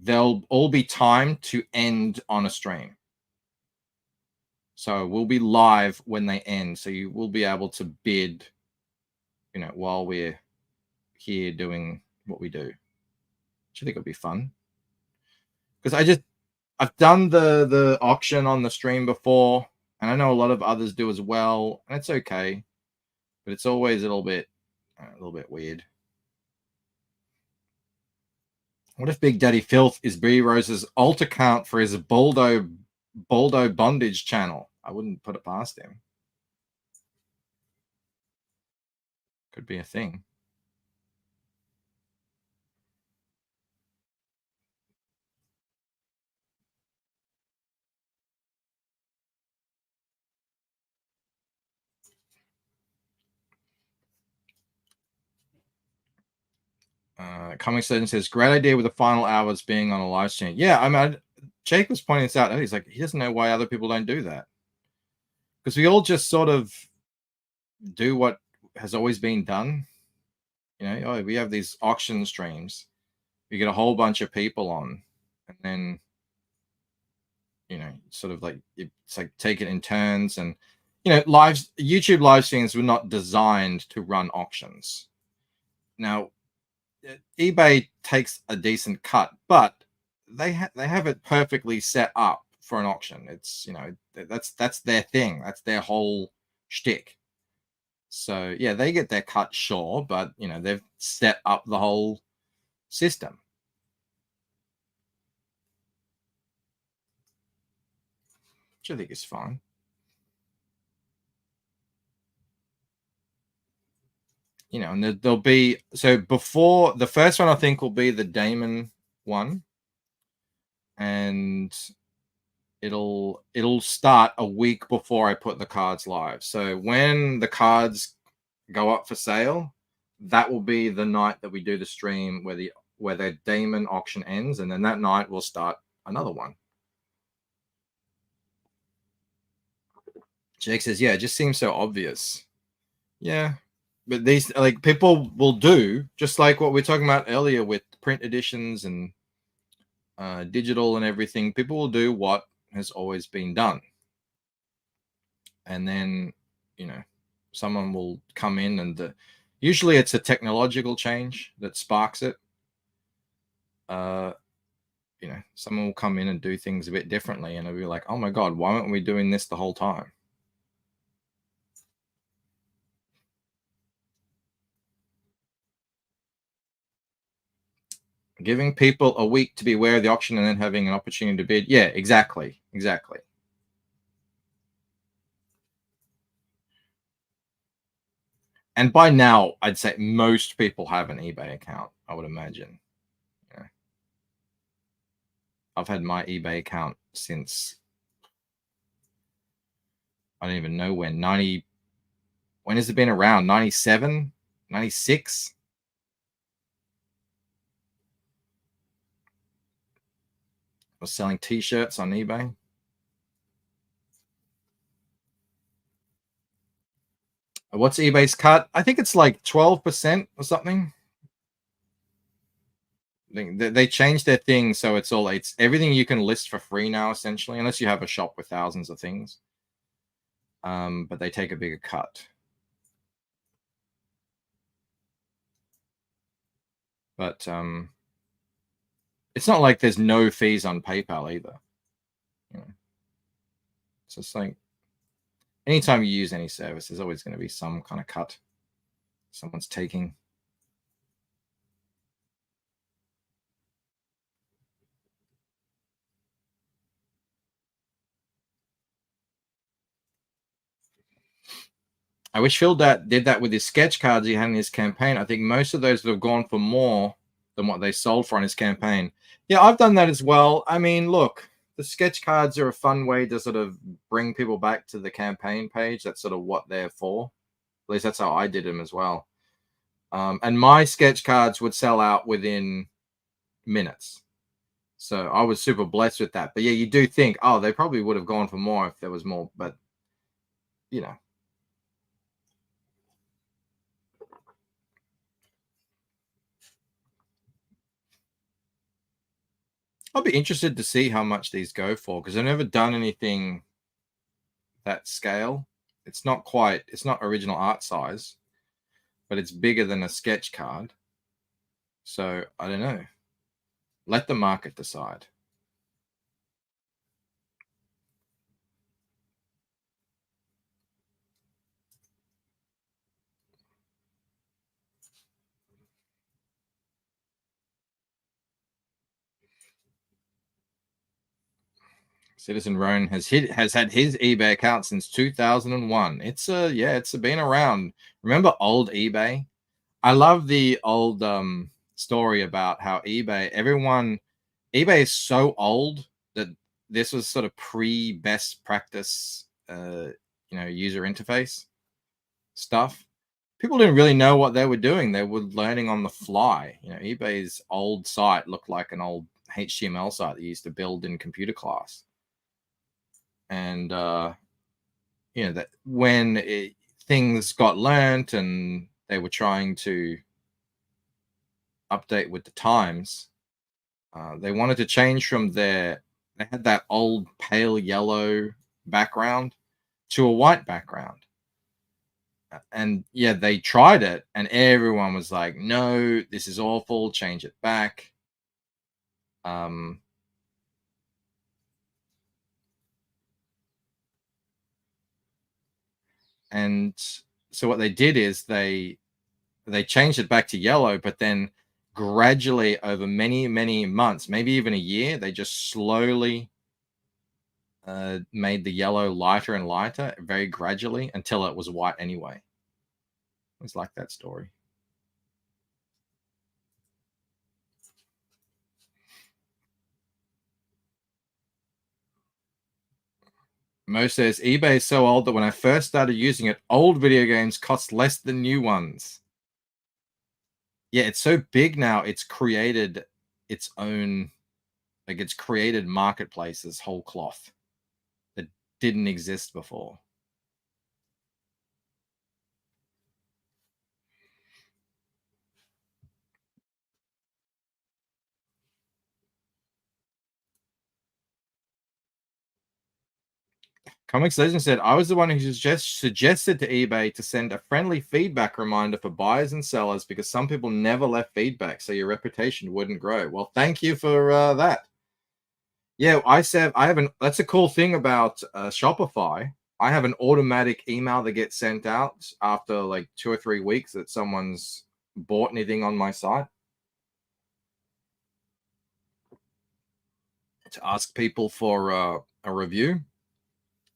[SPEAKER 6] they'll all be timed to end on a stream. So we'll be live when they end. So you will be able to bid, while we're here doing what we do. Which I think will be fun. Because I've done the auction on the stream before, and I know a lot of others do as well, and it's okay. But it's always a little bit weird. What if Big Daddy Filth is B Rose's alt account for his Baldo bondage channel? I wouldn't put it past him. Could be a thing. Comic Surgeon says, great idea with the final hours being on a live stream. Yeah, I mean, Jake was pointing this out. He's like, he doesn't know why other people don't do that. Because we all just sort of do what has always been done. We have these auction streams. You get a whole bunch of people on, and then, sort of like, it's like take it in turns. And, YouTube live streams were not designed to run auctions. Now, eBay takes a decent cut, but they have it perfectly set up for an auction. It's that's their thing. That's their whole shtick. So yeah, they get their cut, sure, but they've set up the whole system. which I think is fine. You know, and there'll be, so before the first one, I think will be the Damon one, and it'll start a week before I put the cards live. So when the cards go up for sale, that will be the night that we do the stream where the Damon auction ends, and then that night we'll start another one. Jake says, yeah, it just seems so obvious. Yeah, but these, like, people will do just like what we are talking about earlier with print editions and digital and everything. People will do what has always been done, and then, you know, someone will come in, and usually it's a technological change that sparks it. You know, someone will come in and do things a bit differently, and it'll be like, oh my god, why weren't we doing this the whole time? Giving people a week to be aware of the auction and then having an opportunity to bid. Yeah, exactly. And by now, I'd say most people have an eBay account, I would imagine. Yeah. I've had my eBay account since, I don't even know when, when has it been around? 97, 96? I was selling t-shirts on eBay. What's eBay's cut? I think it's like 12% or something. They changed their thing, so it's everything you can list for free now, essentially, unless you have a shop with thousands of things. But they take a bigger cut. But it's not like there's no fees on PayPal either. You know, it's just like anytime you use any service, there's always going to be some kind of cut someone's taking. I wish Phil did that with his sketch cards he had in his campaign. I think most of those would have gone for more than what they sold for on his campaign. Yeah, I've done that as well. I mean, look, the sketch cards are a fun way to sort of bring people back to the campaign page. That's sort of what they're for. At least that's how I did them as well. And my sketch cards would sell out within minutes. So I was super blessed with that. But yeah, you do think, oh, they probably would have gone for more if there was more. But, you know. I'll be interested to see how much these go for, because I've never done anything that scale. It's not original art size, but it's bigger than a sketch card. So I don't know. Let the market decide. Citizen Roan has had his eBay account since 2001. It's been around. Remember old eBay? I love the old story about how eBay is so old that this was sort of pre-best practice user interface stuff. People didn't really know what they were doing. They were learning on the fly. You know, eBay's old site looked like an old HTML site that you used to build in computer class. And that when things got learnt and they were trying to update with the times, they wanted to change from they had that old pale yellow background to a white background. And yeah, they tried it and everyone was like, no, this is awful, change it back. And so what they did is they changed it back to yellow, but then gradually over many months, maybe even a year, they just slowly made the yellow lighter and lighter very gradually until it was white anyway. I always like that story. Mo says, eBay is so old that when I first started using it, old video games cost less than new ones. Yeah, it's so big now, it's created its own, like it's created marketplaces whole cloth that didn't exist before. Comics Legend said, I was the one who suggested to eBay to send a friendly feedback reminder for buyers and sellers because some people never left feedback, so your reputation wouldn't grow. Well, thank you for that. Yeah, I said I have an. That's a cool thing about Shopify. I have an automatic email that gets sent out after like 2 or 3 weeks that someone's bought anything on my site to ask people for a review.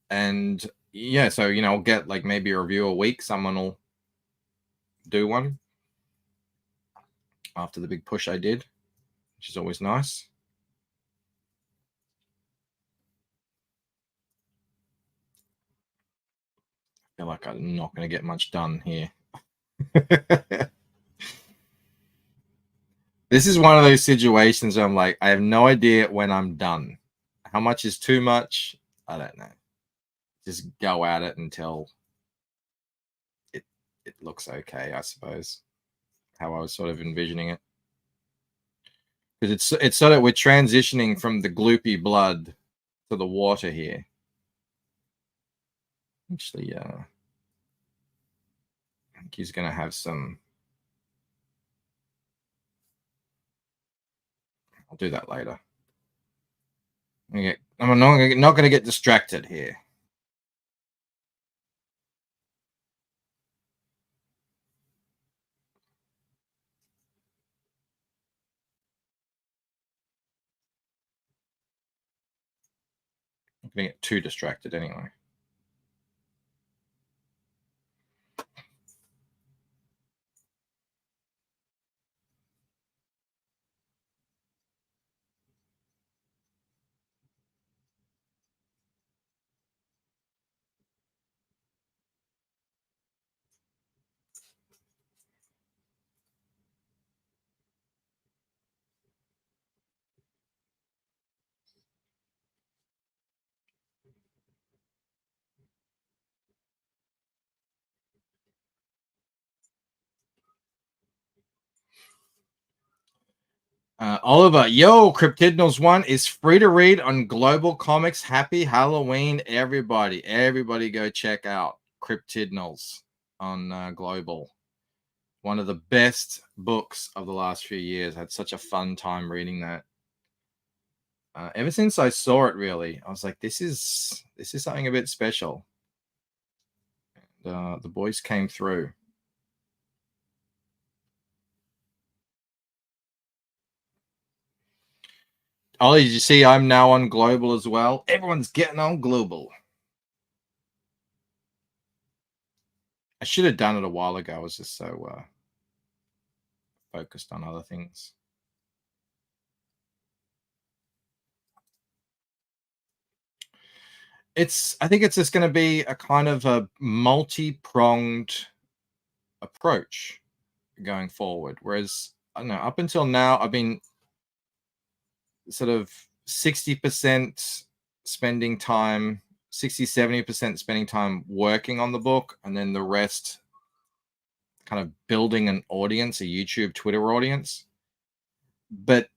[SPEAKER 6] And yeah, so I'll get like maybe a review a week. Someone will do one after the big push I did, which is always nice. I feel like I'm not going to get much done here. This is one of those situations where I'm like, I have no idea when I'm done. How much is too much? I don't know. Just go at it until it looks okay, I suppose. How I was sort of envisioning it. Because it's sort of, we're transitioning from the gloopy blood to the water here. Actually, I think he's going to have some. I'll do that later. I'm not going to get distracted here. I'm going to get too distracted anyway. Oliver, yo, Cryptidnals 1 is free to read on Global Comics. Happy Halloween, everybody. Everybody go check out Cryptidnals on Global. One of the best books of the last few years. I had such a fun time reading that. Ever since I saw it, really, I was like, this is something a bit special. And, the boys came through. Ollie, did you see I'm now on Global as well? Everyone's getting on Global. I should have done it a while ago. I was just so focused on other things. I think it's just going to be a kind of a multi-pronged approach going forward. Whereas, I don't know, up until now, I've been sort of 60% spending time, 60-70% spending time working on the book, and then the rest kind of building an audience, a YouTube, Twitter audience, but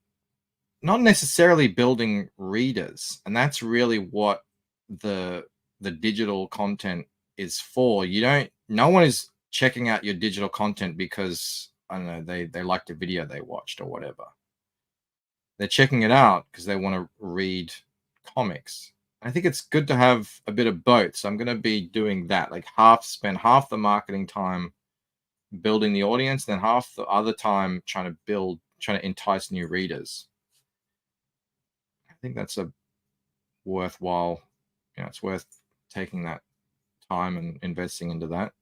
[SPEAKER 6] not necessarily building readers. And that's really what the digital content is for. No one is checking out your digital content because, I don't know, they liked a video they watched or whatever. They're checking it out because they want to read comics. I think it's good to have a bit of both. So I'm going to be doing that, like spend half the marketing time building the audience, then half the other time trying to entice new readers. I think that's a worthwhile it's worth taking that time and investing into that.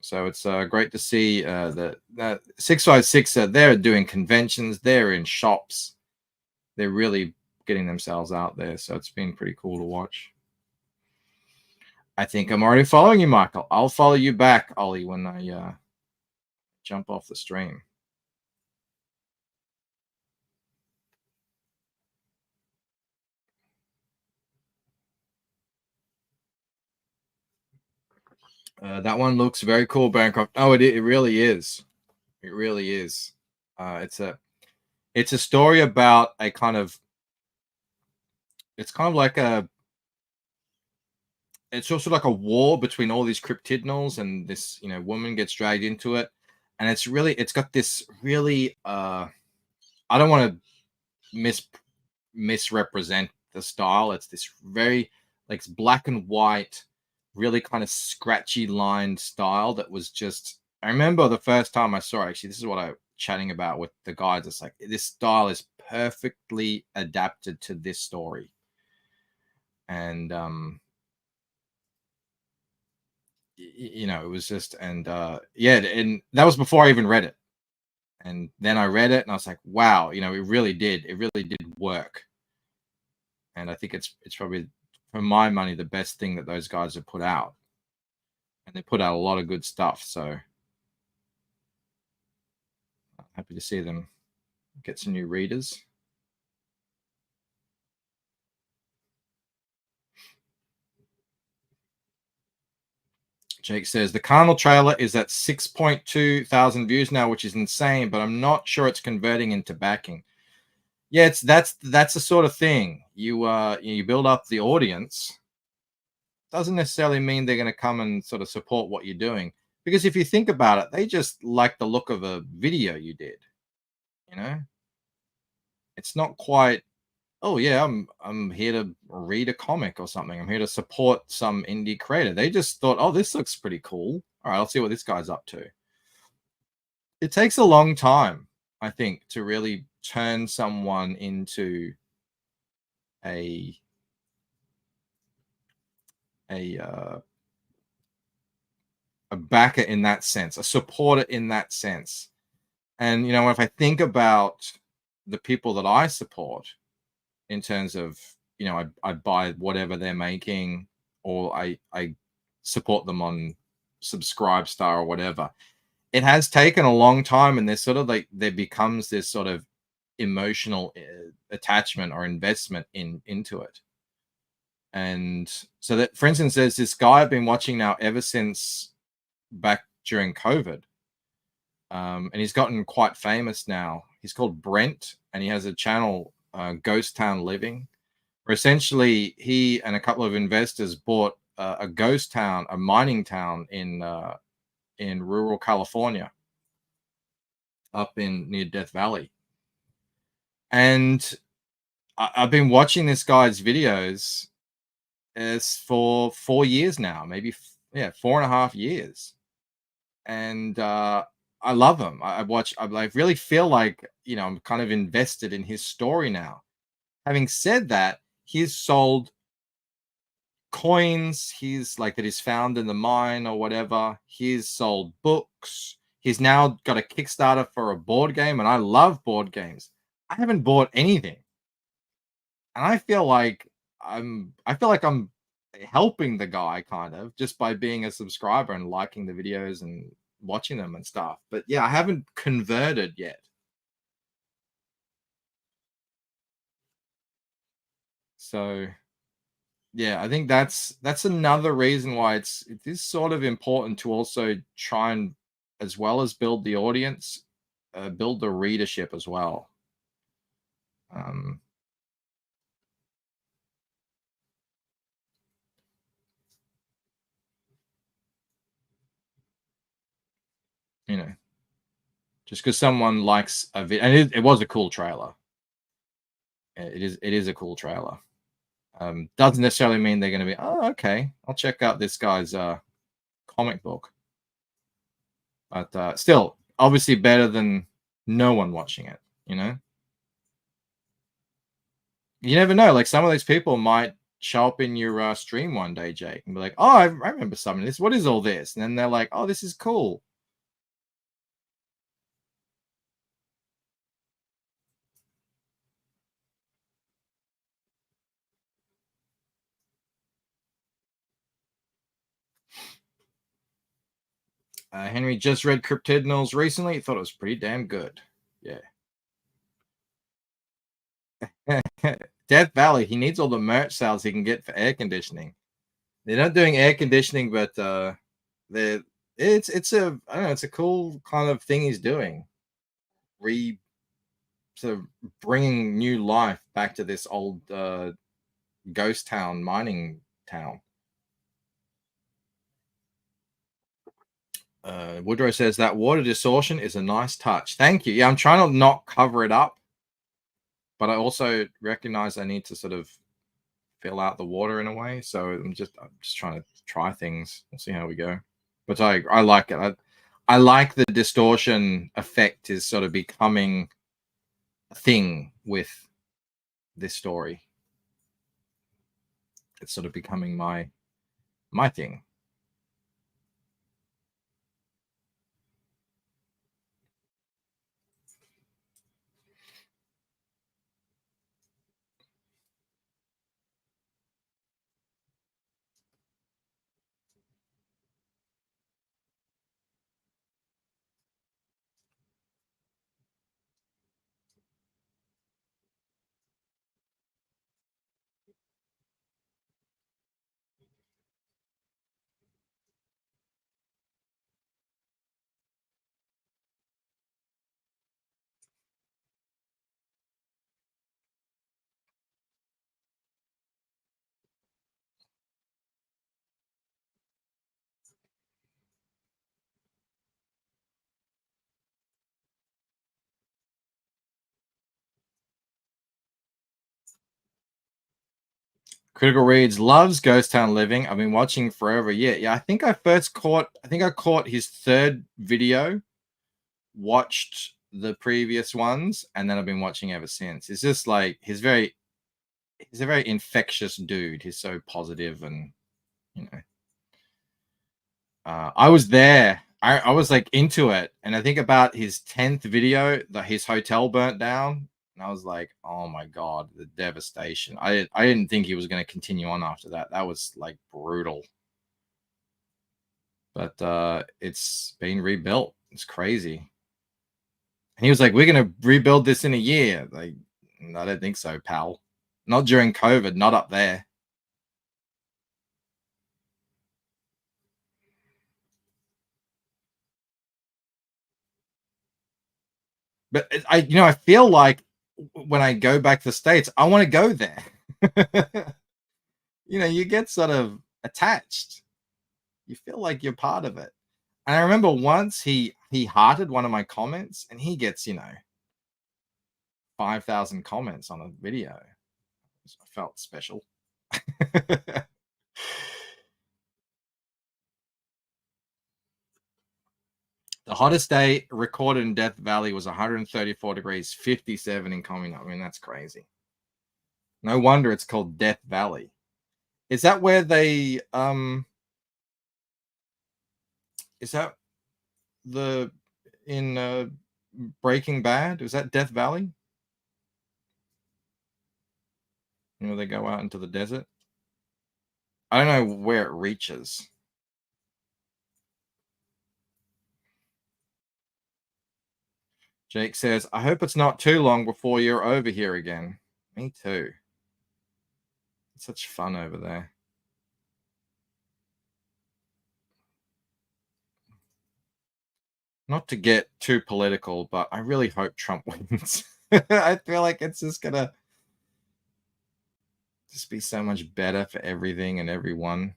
[SPEAKER 6] So it's great to see that 656. They're doing conventions, they're in shops, they're really getting themselves out there. So it's been pretty cool to watch. I think I'm already following you, Michael. I'll follow you back, Ollie, when I jump off the stream. That one looks very cool, Bancroft. Oh, it really is. It really is. It's a story about a kind of. It's kind of like it's also like a war between all these cryptidnals, and this woman gets dragged into it, and it's got this really I don't want to misrepresent the style. It's this very like black and white, really kind of scratchy lined style that was just. I remember the first time I saw it, actually, this is what I chatting about with the guys. It's like this style is perfectly adapted to this story. And it was just, and and that was before I even read it. And then I read it and I was like, wow, it really did work. And I think it's probably, for my money, the best thing that those guys have put out. And they put out a lot of good stuff. So happy to see them get some new readers. Jake says the Carnal trailer is at 6.2 thousand views now, which is insane, but I'm not sure it's converting into backing. Yeah, that's the sort of thing. You build up the audience. Doesn't necessarily mean they're going to come and sort of support what you're doing. Because if you think about it, they just like the look of a video you did. It's not quite, oh yeah, I'm here to read a comic or something. I'm here to support some indie creator. They just thought, oh, this looks pretty cool. All right, I'll see what this guy's up to. It takes a long time, I think, to really turn someone into a backer in that sense, a supporter in that sense. And if I think about the people that I support, in terms of I buy whatever they're making, or I support them on Subscribestar or whatever. It has taken a long time, and there's sort of like there becomes this sort of emotional attachment or investment into it. And so that, for instance, there's this guy I've been watching now ever since back during COVID. And he's gotten quite famous now. He's called Brent, and he has a channel, Ghost Town Living, where essentially he and a couple of investors bought a ghost town, a mining town in rural California, up near Death Valley. And I've been watching this guy's videos for 4 years now, maybe 4.5 years, and I love him. I really feel like I'm kind of invested in his story now. Having said that, he's sold coins. He's like that he's found in the mine or whatever. He's sold books. He's now got a Kickstarter for a board game, and I love board games. I haven't bought anything, and I feel like I'm helping the guy kind of just by being a subscriber and liking the videos and watching them and stuff. But yeah, I haven't converted yet. So yeah, I think that's another reason why it is sort of important to also try and, as well as build the audience, build the readership as well. Just because someone likes a video, and it was a cool trailer. It is a cool trailer. Doesn't necessarily mean they're going to be, oh, okay, I'll check out this guy's comic book. But still, obviously better than no one watching it, You never know. Like, some of those people might show up in your stream one day, Jake, and be like, "Oh, I remember some of this. What is all this?" And then they're like, "Oh, this is cool." Henry just read Cryptidnals recently. Thought it was pretty damn good. Yeah. Death Valley. He needs all the merch sales he can get for air conditioning. They're not doing air conditioning, but it's a I don't know. It's a cool kind of thing he's doing. Sort of bringing new life back to this old ghost town, mining town. Woodrow says that water distortion is a nice touch. Thank you. Yeah, I'm trying to not cover it up, but I also recognize I need to sort of fill out the water in a way. So I'm just trying to try things. We'll see how we go. But I like it. I like the distortion effect is sort of becoming a thing with this story. It's sort of becoming my thing. Critical Reads loves Ghost Town Living. I've been watching forever. Yeah. I think I caught his third video, watched the previous ones, and then I've been watching ever since. It's just like he's a very infectious dude. He's so positive, and you know, I was there. I was like into it, and I think about his 10th video that his hotel burnt down, and I was like, oh my god, the devastation. I didn't think he was going to continue on after that. That was like brutal. But it's being rebuilt. It's crazy. And he was like, we're going to rebuild this in a year. Like, I don't think so, pal. Not during COVID, not up there. But I feel like when I go back to the States, I want to go there. You get sort of attached. You feel like you're part of it. And I remember once he hearted one of my comments, and he gets 5,000 comments on a video. I felt special. The hottest day recorded in Death Valley was 134 degrees, 57 in Communal. I mean, that's crazy. No wonder it's called Death Valley. Is that where they is that in Breaking Bad? Is that Death Valley? They go out into the desert. I don't know where it reaches. Jake says, I hope it's not too long before you're over here again. Me too. It's such fun over there. Not to get too political, but I really hope Trump wins. I feel like it's just gonna be so much better for everything and everyone.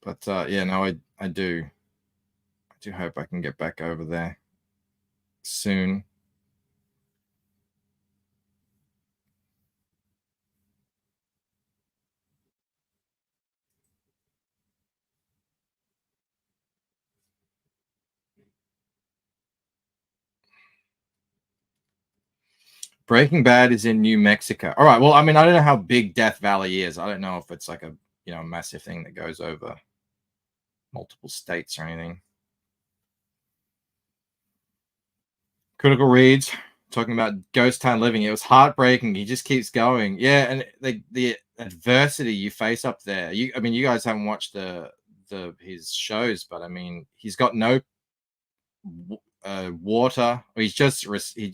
[SPEAKER 6] But yeah, no, I do hope I can get back over there soon. Breaking Bad is in New Mexico. All right. Well, I mean, I don't know how big Death Valley is. I don't know if it's like a massive thing that goes over multiple states or anything. Critical reads talking about Ghost Town Living. It was heartbreaking. He just keeps going. Yeah, and the adversity you face up there. You guys haven't watched his shows, but I mean, he's got no water. He's just he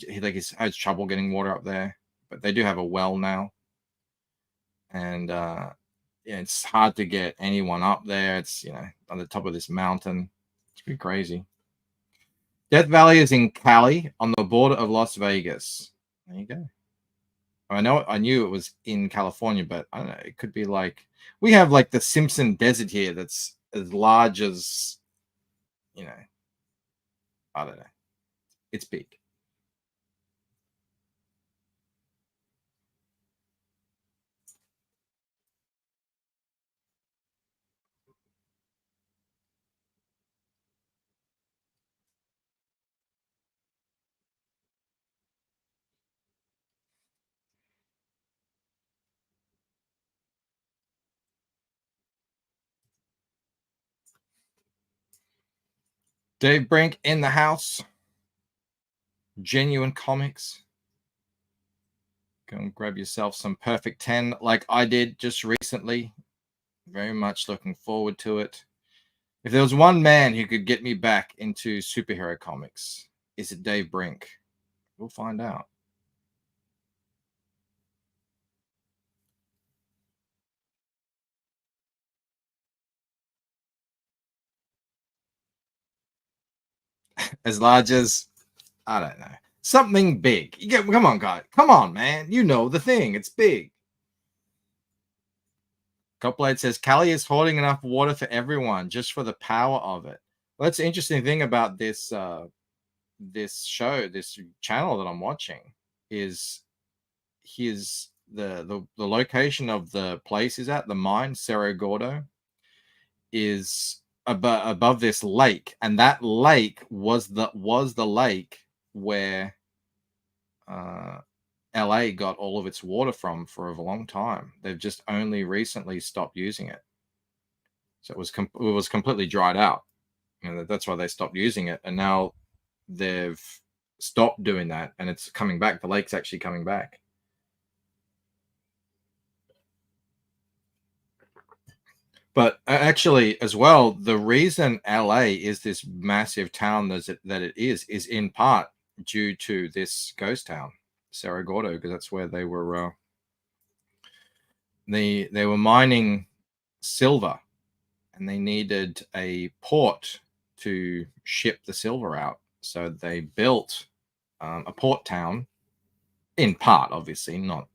[SPEAKER 6] has trouble getting water up there, but they do have a well now, and it's hard to get anyone up there. It's on the top of this mountain. It's pretty crazy. Death Valley is in Cali on the border of Las Vegas. There you go. I knew it was in California, but I don't know. It could be like we have like the Simpson Desert here that's as large as I don't know. It's big. Dave Brink in the house. Genuine Comics. Go and grab yourself some Perfect 10 like I did just recently. Very much looking forward to it. If there was one man who could get me back into superhero comics, is it Dave Brink? We'll find out. As large as, I don't know, something big. Come on, guys. Come on, man. You know the thing. It's big. Copblade says, Callie is hoarding enough water for everyone just for the power of it. Well, that's the interesting thing about this this channel that I'm watching is the location of the place is at the mine, Cerro Gordo, is above this lake, and that lake was the lake where LA got all of its water from for a long time. They've just only recently stopped using it, so it was completely dried out. That's why they stopped using it, and now they've stopped doing that, and it's coming back. The lake's actually coming back. But actually, as well, the reason LA is this massive town that it is in part due to this ghost town, Cerro Gordo, because that's where they were they were mining silver, and they needed a port to ship the silver out. So they built a port town, in part, obviously not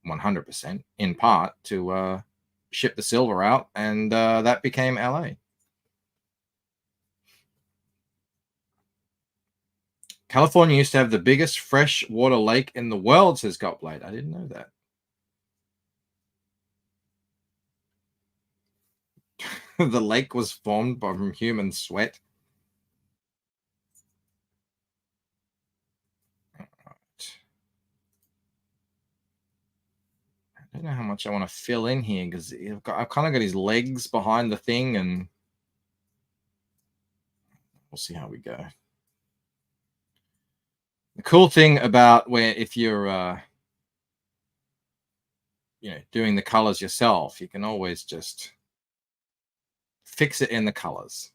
[SPEAKER 6] 100%, in part to ship the silver out, and that became LA. California used to have the biggest freshwater lake in the world, says Gotblade. I didn't know that. The lake was formed from human sweat. Right. I don't know how much I want to fill in here because I've kind of got his legs behind the thing, and we'll see how we go. The cool thing about if you're doing the colors yourself, you can always just fix it in the colors.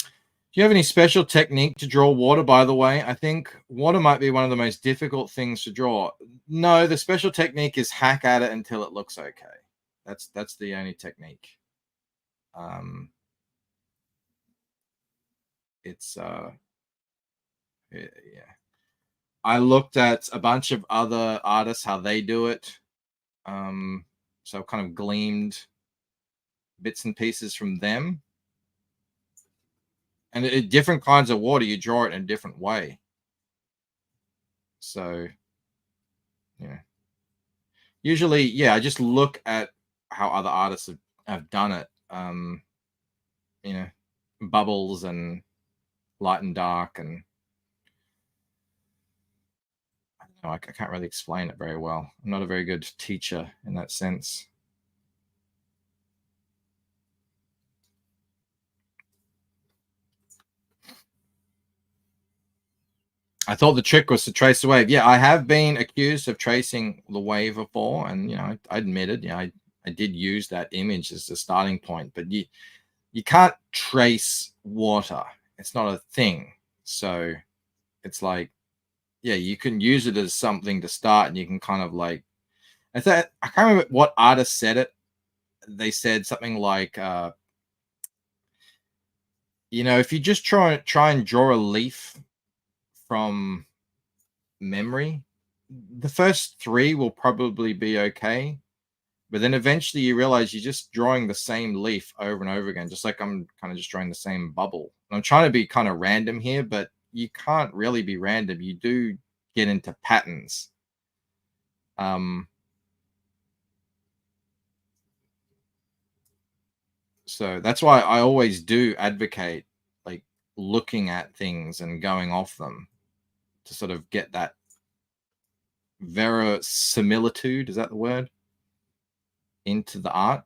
[SPEAKER 6] Do you have any special technique to draw water, by the way? I think water might be one of the most difficult things to draw. No, the special technique is hack at it until it looks okay. That's the only technique. It's yeah. I looked at a bunch of other artists, how they do it. So I've kind of gleaned bits and pieces from them. And different kinds of water, you draw it in a different way. So, usually, I just look at how other artists have done it. Bubbles and light and dark, and I can't really explain it very well. I'm not a very good teacher in that sense. I thought the trick was to trace the wave. Yeah, I have been accused of tracing the wave before, and I admitted, I did use that image as the starting point, but you can't trace water. It's not a thing. So it's like, yeah, you can use it as something to start, and you can kind of like, I can't remember what artist said it. They said something like, if you just try and draw a leaf from memory, the first 3 will probably be okay, but then eventually you realize you're just drawing the same leaf over and over again, just like I'm kind of just drawing the same bubble. And I'm trying to be kind of random here, but you can't really be random. You do get into patterns. So that's why I always do advocate like looking at things and going off them to sort of get that verisimilitude, is that the word, into the art.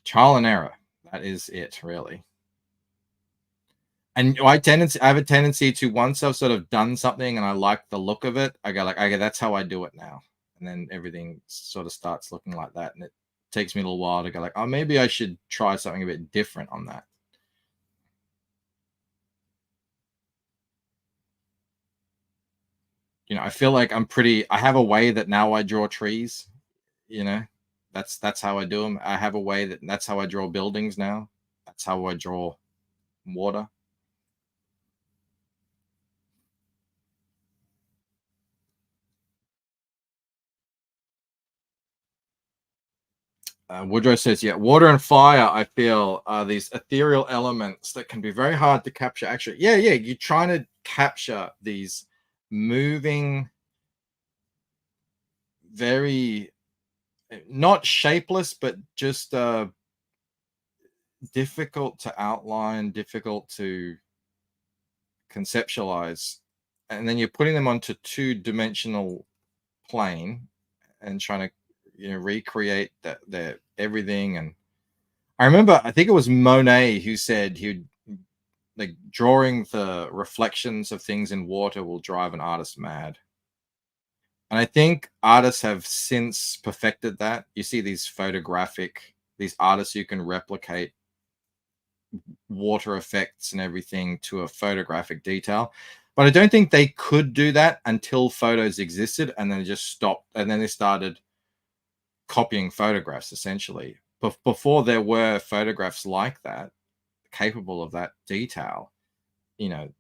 [SPEAKER 6] Trial and error. That is it, really. And I have a tendency to, once I've sort of done something and I like the look of it, I go like, okay, that's how I do it now. And then everything sort of starts looking like that. And it takes me a little while to go like, oh, maybe I should try something a bit different on that. I feel like I have a way that now I draw trees, that's how I do them. I have a way that's how I draw buildings now. That's how I draw water. Woodrow says, yeah, water and fire, I feel, are these ethereal elements that can be very hard to capture. Actually, yeah, you're trying to capture these moving, very, not shapeless, but just difficult to outline, difficult to conceptualize. And then you're putting them onto 2-dimensional plane and trying to, recreate that everything. And I remember, I think it was Monet who said he'd like drawing the reflections of things in water will drive an artist mad. And I think artists have since perfected that. You see these artists who can replicate water effects and everything to a photographic detail. But I don't think they could do that until photos existed, and then it just stopped. And then they started copying photographs, essentially. But before there were photographs like that, capable of that detail, the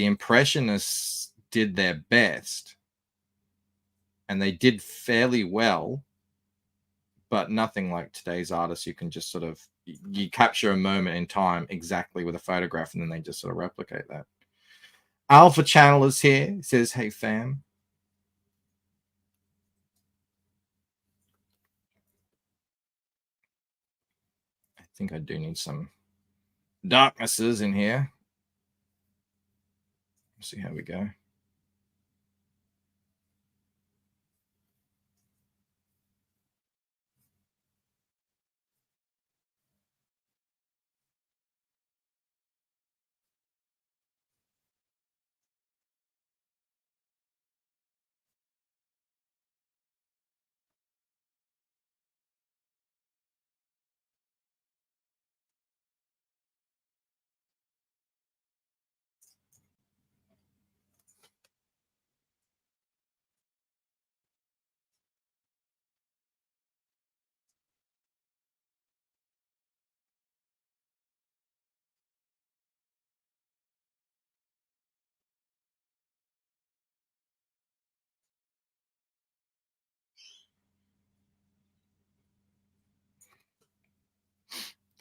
[SPEAKER 6] Impressionists did their best, and they did fairly well, but nothing like today's artists. You can just sort of, you capture a moment in time exactly with a photograph, and then they just sort of replicate that. Alpha Channel is here. He says, hey, fam. I think I do need some darknesses in here. Let's see how we go.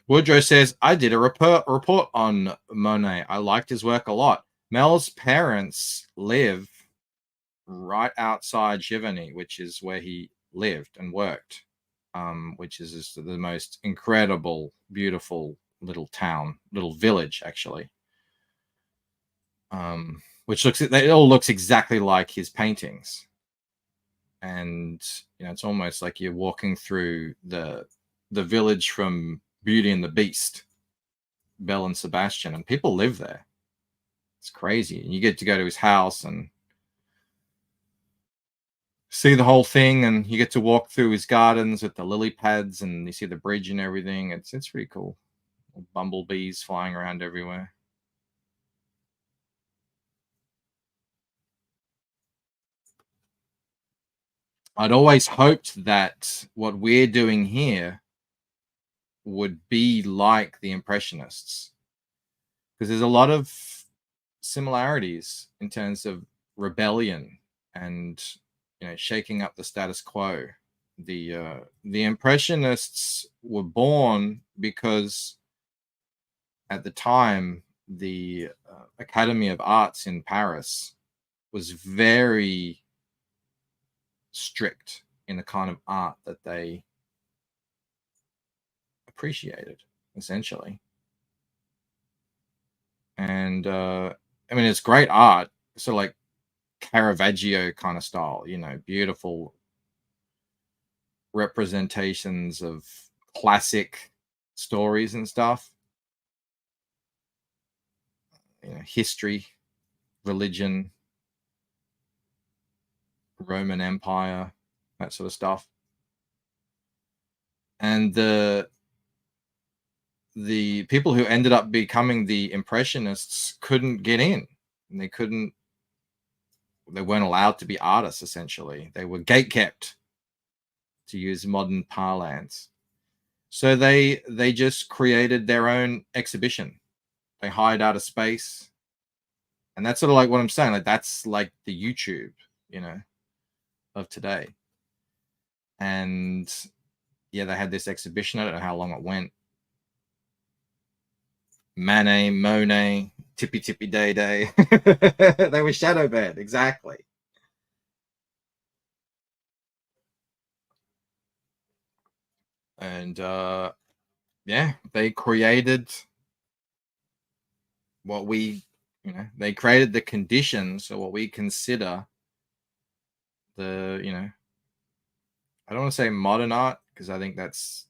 [SPEAKER 6] Woodrow says, I did a report on Monet. I liked his work a lot. Mel's parents live right outside Giverny, which is where he lived and worked, which is just the most incredible, beautiful little town, little village, actually. Which it all looks exactly like his paintings. And it's almost like you're walking through the village from Beauty and the Beast, Belle and Sebastian, and people live there. It's crazy. And you get to go to his house and see the whole thing, and you get to walk through his gardens with the lily pads, and you see the bridge and everything. It's pretty cool. Bumblebees flying around everywhere. I'd always hoped that what we're doing here would be like the Impressionists, because there's a lot of similarities in terms of rebellion and shaking up the status quo. The Impressionists were born because at the time the Academy of Arts in Paris was very strict in the kind of art that they appreciated, essentially. And I mean, it's great art, so like Caravaggio kind of style, beautiful representations of classic stories and stuff, history, religion, Roman Empire, that sort of stuff. And the people who ended up becoming the Impressionists couldn't get in, and they weren't allowed to be artists. Essentially, they were gatekept, to use modern parlance. So they just created their own exhibition. They hired out a space, and that's sort of like what I'm saying. Like that's like the YouTube, of today. And yeah, they had this exhibition. I don't know how long it went. Manet, Monet, Tippy Tippy Day Day. They were shadow banned, exactly. And yeah, they created what we, they created the conditions or what we consider the, I don't want to say modern art, because I think that's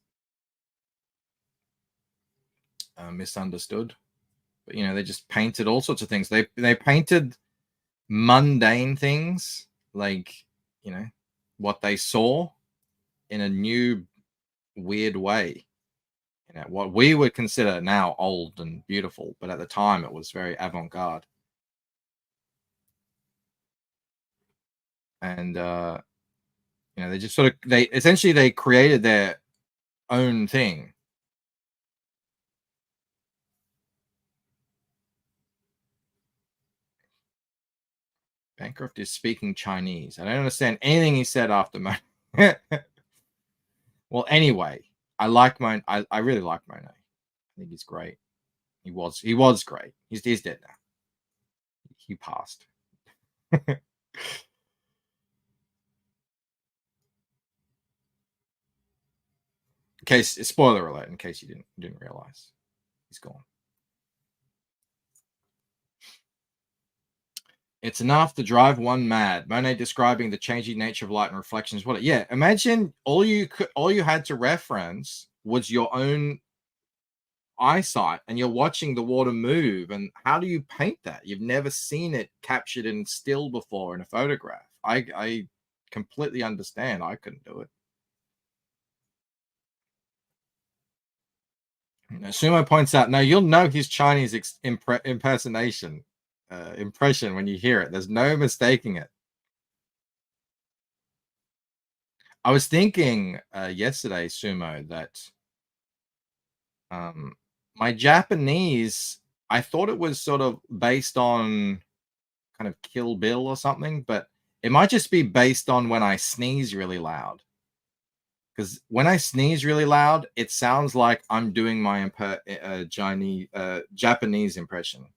[SPEAKER 6] misunderstood. But they just painted all sorts of things. They painted mundane things, like what they saw, in a new weird way. What we would consider now old and beautiful, but at the time it was very avant-garde. And they just sort of they created their own thing. Bancroft is speaking Chinese. I don't understand anything he said after Monet. Well, anyway, I really like Monet. I think he's great. He was great. He's dead now. He passed. In case, spoiler alert, in case you didn't realize, he's gone. It's enough to drive one mad. Monet describing the changing nature of light and reflections. What? Yeah, imagine all you had to reference was your own eyesight, and you're watching the water move. And how do you paint that? You've never seen it captured in still before in a photograph. I completely understand. I couldn't do it. Sumo points out, no, you'll know his Chinese impersonation. Impression when you hear it. There's no mistaking it. I was thinking yesterday, Sumo, that my Japanese, I thought it was sort of based on kind of Kill Bill or something, but it might just be based on when I sneeze really loud. Because when I sneeze really loud, it sounds like I'm doing my Japanese impression.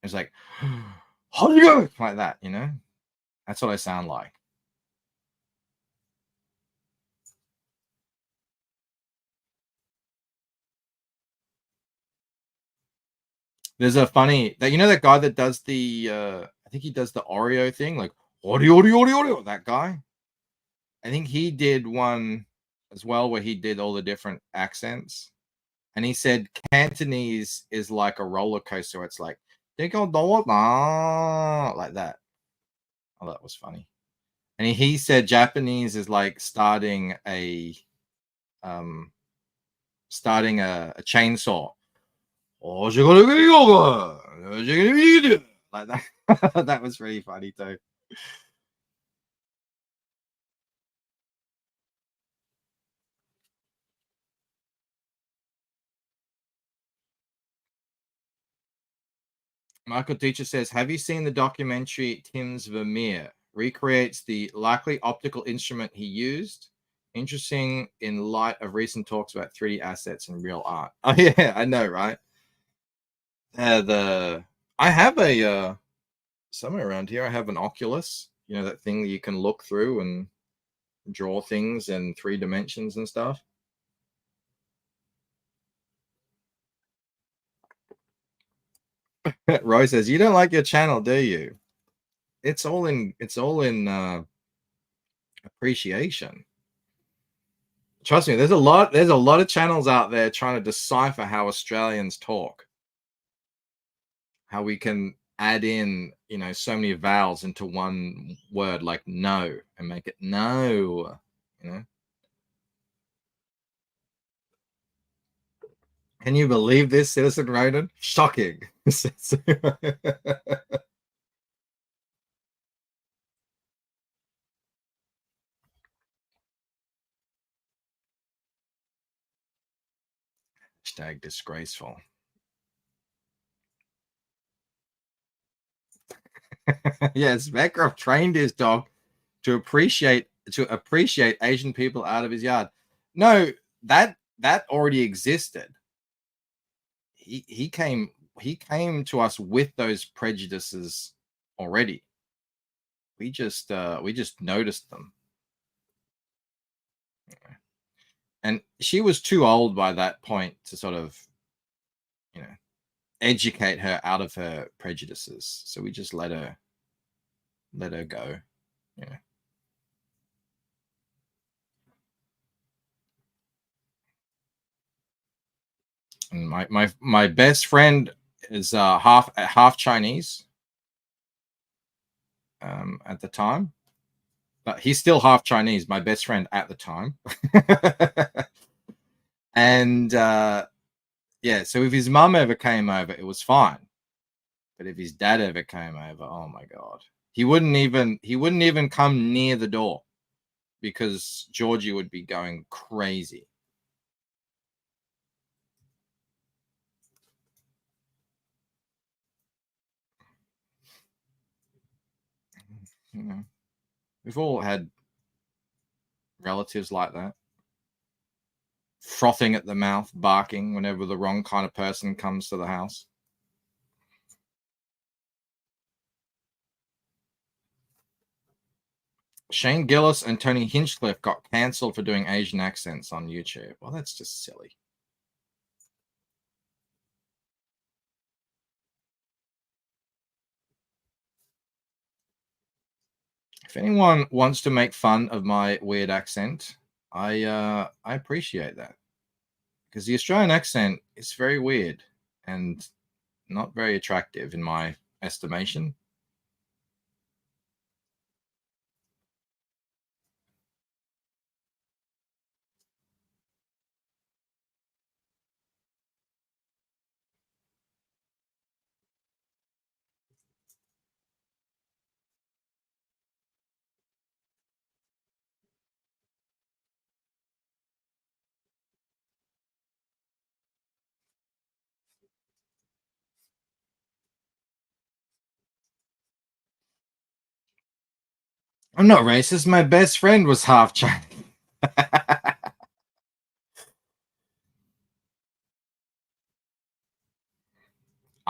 [SPEAKER 6] It's like, how do you go? Like that, you know? That's what I sound like. There's a funny that, you know, that guy that does the I think he does the Oreo thing, like Oreo, that guy. I think he did one as well where he did all the different accents. And he said Cantonese is like a roller coaster. It's like like that. Oh, that was funny. And he said Japanese is like starting a chainsaw. Like that. That was really funny too. Michael Teacher says, have you seen the documentary Tim's Vermeer? Recreates the likely optical instrument he used. Interesting in light of recent talks about 3D assets and real art. Oh yeah, I know, right? I have a somewhere around here. I have an Oculus. You know, that thing that you can look through and draw things in 3 dimensions and stuff. Roy says, you don't like your channel, do you? It's all in appreciation. Trust me, there's a lot of channels out there trying to decipher how Australians talk. How we can add in, you know, so many vowels into one word like no and make it no, you know. Can you believe this, Citizen Ronan? Shocking. Hashtag disgraceful. Yes, Beckroff trained his dog to appreciate Asian people out of his yard. No, that already existed. He came to us with those prejudices already. We just noticed them. And she was too old by that point to sort of, you know, educate her out of her prejudices. So we just let her go. Yeah. And my best friend is half Chinese at the time, but he's still half Chinese. My best friend at the time, and yeah. So if his mum ever came over, it was fine. But if his dad ever came over, oh my god, he wouldn't even come near the door because Georgie would be going crazy. You know, we've all had relatives like that, frothing at the mouth, barking whenever the wrong kind of person comes to the house. Shane Gillis and Tony Hinchcliffe got cancelled for doing Asian accents on YouTube. Well, that's just silly. If anyone wants to make fun of my weird accent, I appreciate that, because the Australian accent is very weird and not very attractive in my estimation. I'm not racist. My best friend was half Chinese.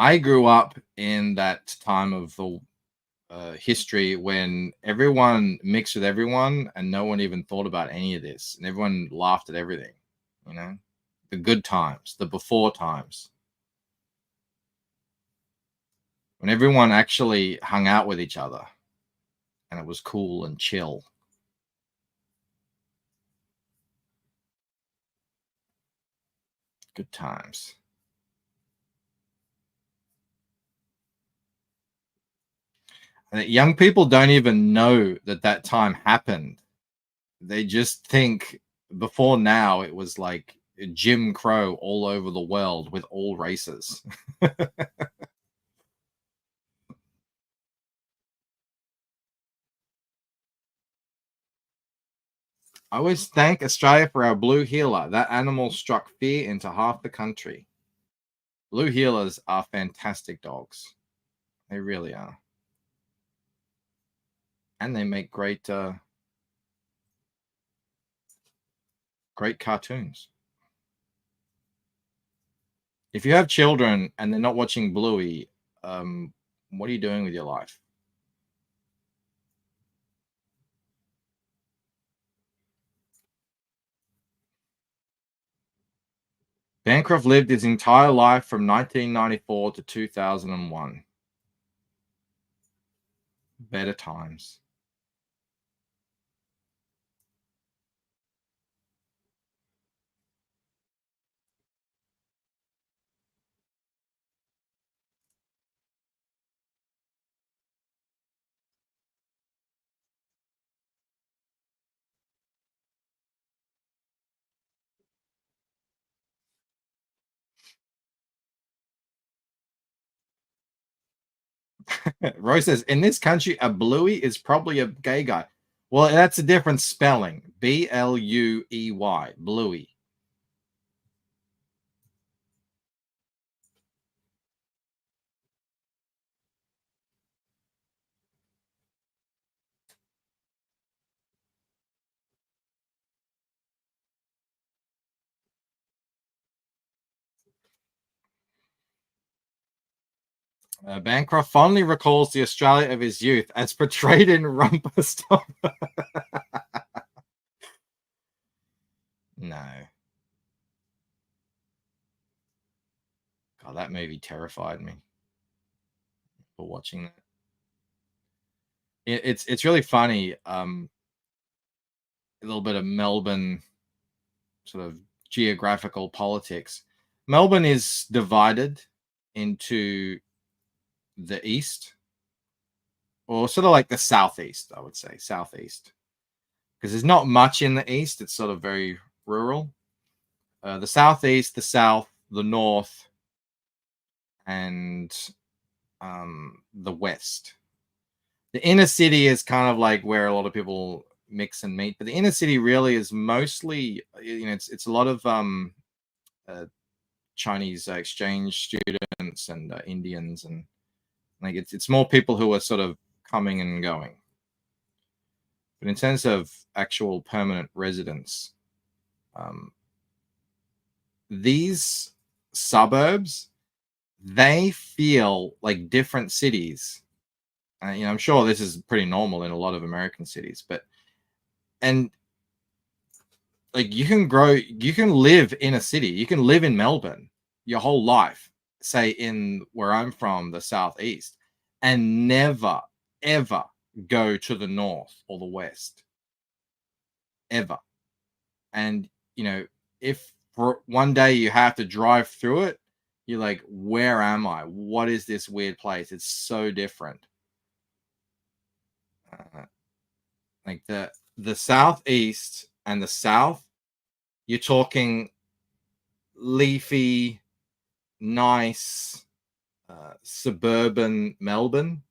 [SPEAKER 6] I grew up in that time of the history when everyone mixed with everyone and no one even thought about any of this, and everyone laughed at everything, you know, the good times, the before times, when everyone actually hung out with each other and it was cool and chill. Good times. And young people don't even know that that time happened. They just think before now it was like Jim Crow all over the world with all races. I always thank Australia for our blue heeler. That animal struck fear into half the country. Blue heelers are fantastic dogs. They really are. And they make great great cartoons. If you have children and they're not watching Bluey, what are you doing with your life? Bancroft lived his entire life from 1994 to 2001. Better times. Roy says, in this country, a Bluey is probably a gay guy. Well, that's a different spelling. Bluey, Bluey. Bancroft fondly recalls the Australia of his youth as portrayed in Rumper Stomper. No. God, that movie terrified me for watching that. It's really funny. A little bit of Melbourne sort of geographical politics. Melbourne is divided into the east, or sort of like the southeast, I would say, southeast, because there's not much in the east. It's sort of very rural. The southeast, the south, the north, and the west. The inner city is kind of like where a lot of people mix and meet, but the inner city really is mostly, you know, it's a lot of Chinese exchange students and Indians, and like it's more people who are sort of coming and going. But in terms of actual permanent residents, these suburbs, they feel like different cities. You know, I'm sure this is pretty normal in a lot of American cities, and like you can live in a city, you can live in Melbourne your whole life, say in where I'm from, the southeast, and never ever go to the north or the west, ever. And you know, if for one day you have to drive through it, you're like, where am I? What is this weird place? It's so different. Like the southeast and the south, you're talking leafy, nice, suburban Melbourne.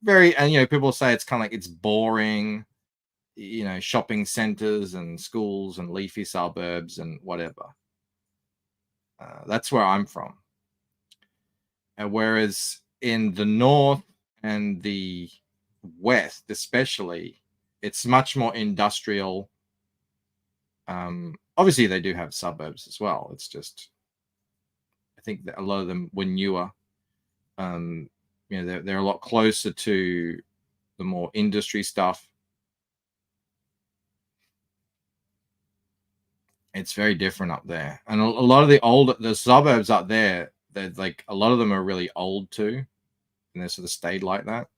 [SPEAKER 6] Very, and you know, people say it's kind of like it's boring, you know, shopping centers and schools and leafy suburbs and whatever. That's where I'm from. And whereas in the north and the west, especially, it's much more industrial. Obviously, they do have suburbs as well. It's just, I think that a lot of them were newer You know, they're a lot closer to the more industry stuff. It's very different up there, and a lot of the suburbs up there, they're like a lot of them are really old too, and they sort of stayed like that.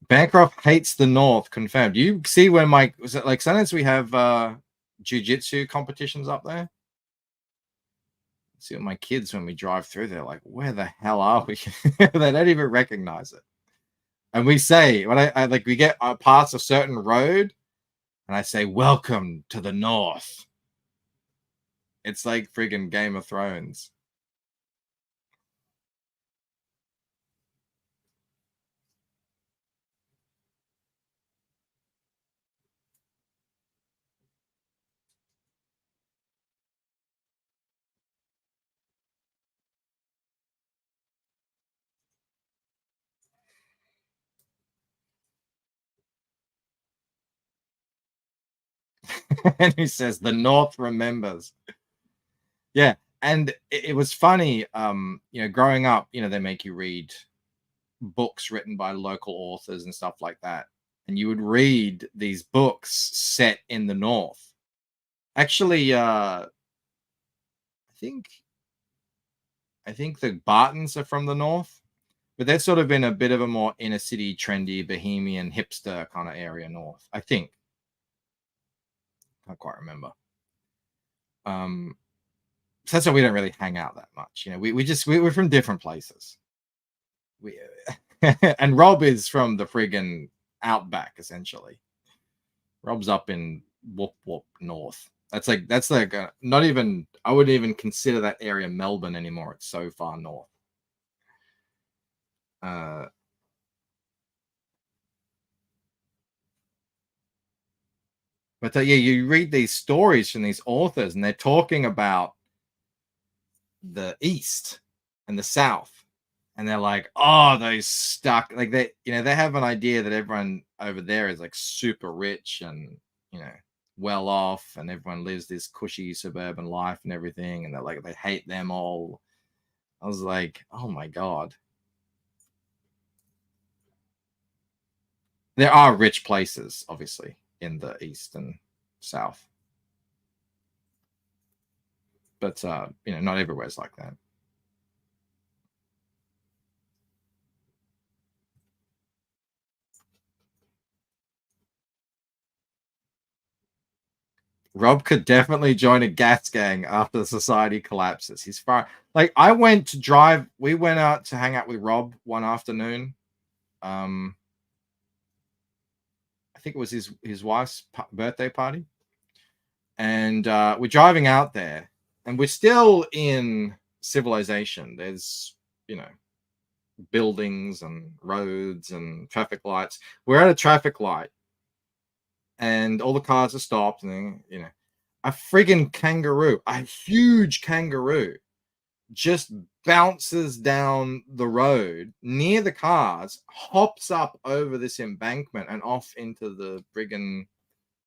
[SPEAKER 6] Bancroft hates the North, confirmed. You see when was it like sometimes we have jiu-jitsu competitions up there? See what my kids, when we drive through, they're like, where the hell are we? They don't even recognize it. And we say, when I like, we get past a certain road, and I say, welcome to the North. It's like friggin' Game of Thrones. And he says, the North remembers. Yeah. And it was funny, you know, growing up, you know, they make you read books written by local authors and stuff like that. And you would read these books set in the North. Actually, I think the Bartons are from the North, but they've sort of been a bit of a more inner city, trendy, bohemian, hipster kind of area North, I think. I can't quite remember. So that's why we don't really hang out that much. You know, we're from different places. We and Rob is from the friggin' outback, essentially. Rob's up in Whoop Whoop North. That's like not even, I wouldn't even consider that area Melbourne anymore. It's so far north. But yeah, you read these stories from these authors, and they're talking about the East and the South, and they're like, oh, those stuck, like they, you know, they have an idea that everyone over there is like super rich and, you know, well off, and everyone lives this cushy suburban life and everything, and they're like, they hate them all. I was like, oh my god. There are rich places, obviously, in the East and South, but you know, not everywhere's like that. Rob could definitely join a gas gang after the society collapses. He's far. Like, I went to drive. We went out to hang out with Rob one afternoon. I think it was his wife's birthday party, and we're driving out there, and we're still in civilization. There's, you know, buildings and roads and traffic lights. We're at a traffic light, and all the cars are stopped, and then, you know, a friggin' kangaroo, a huge kangaroo, just bounces down the road near the cars, hops up over this embankment and off into the friggin'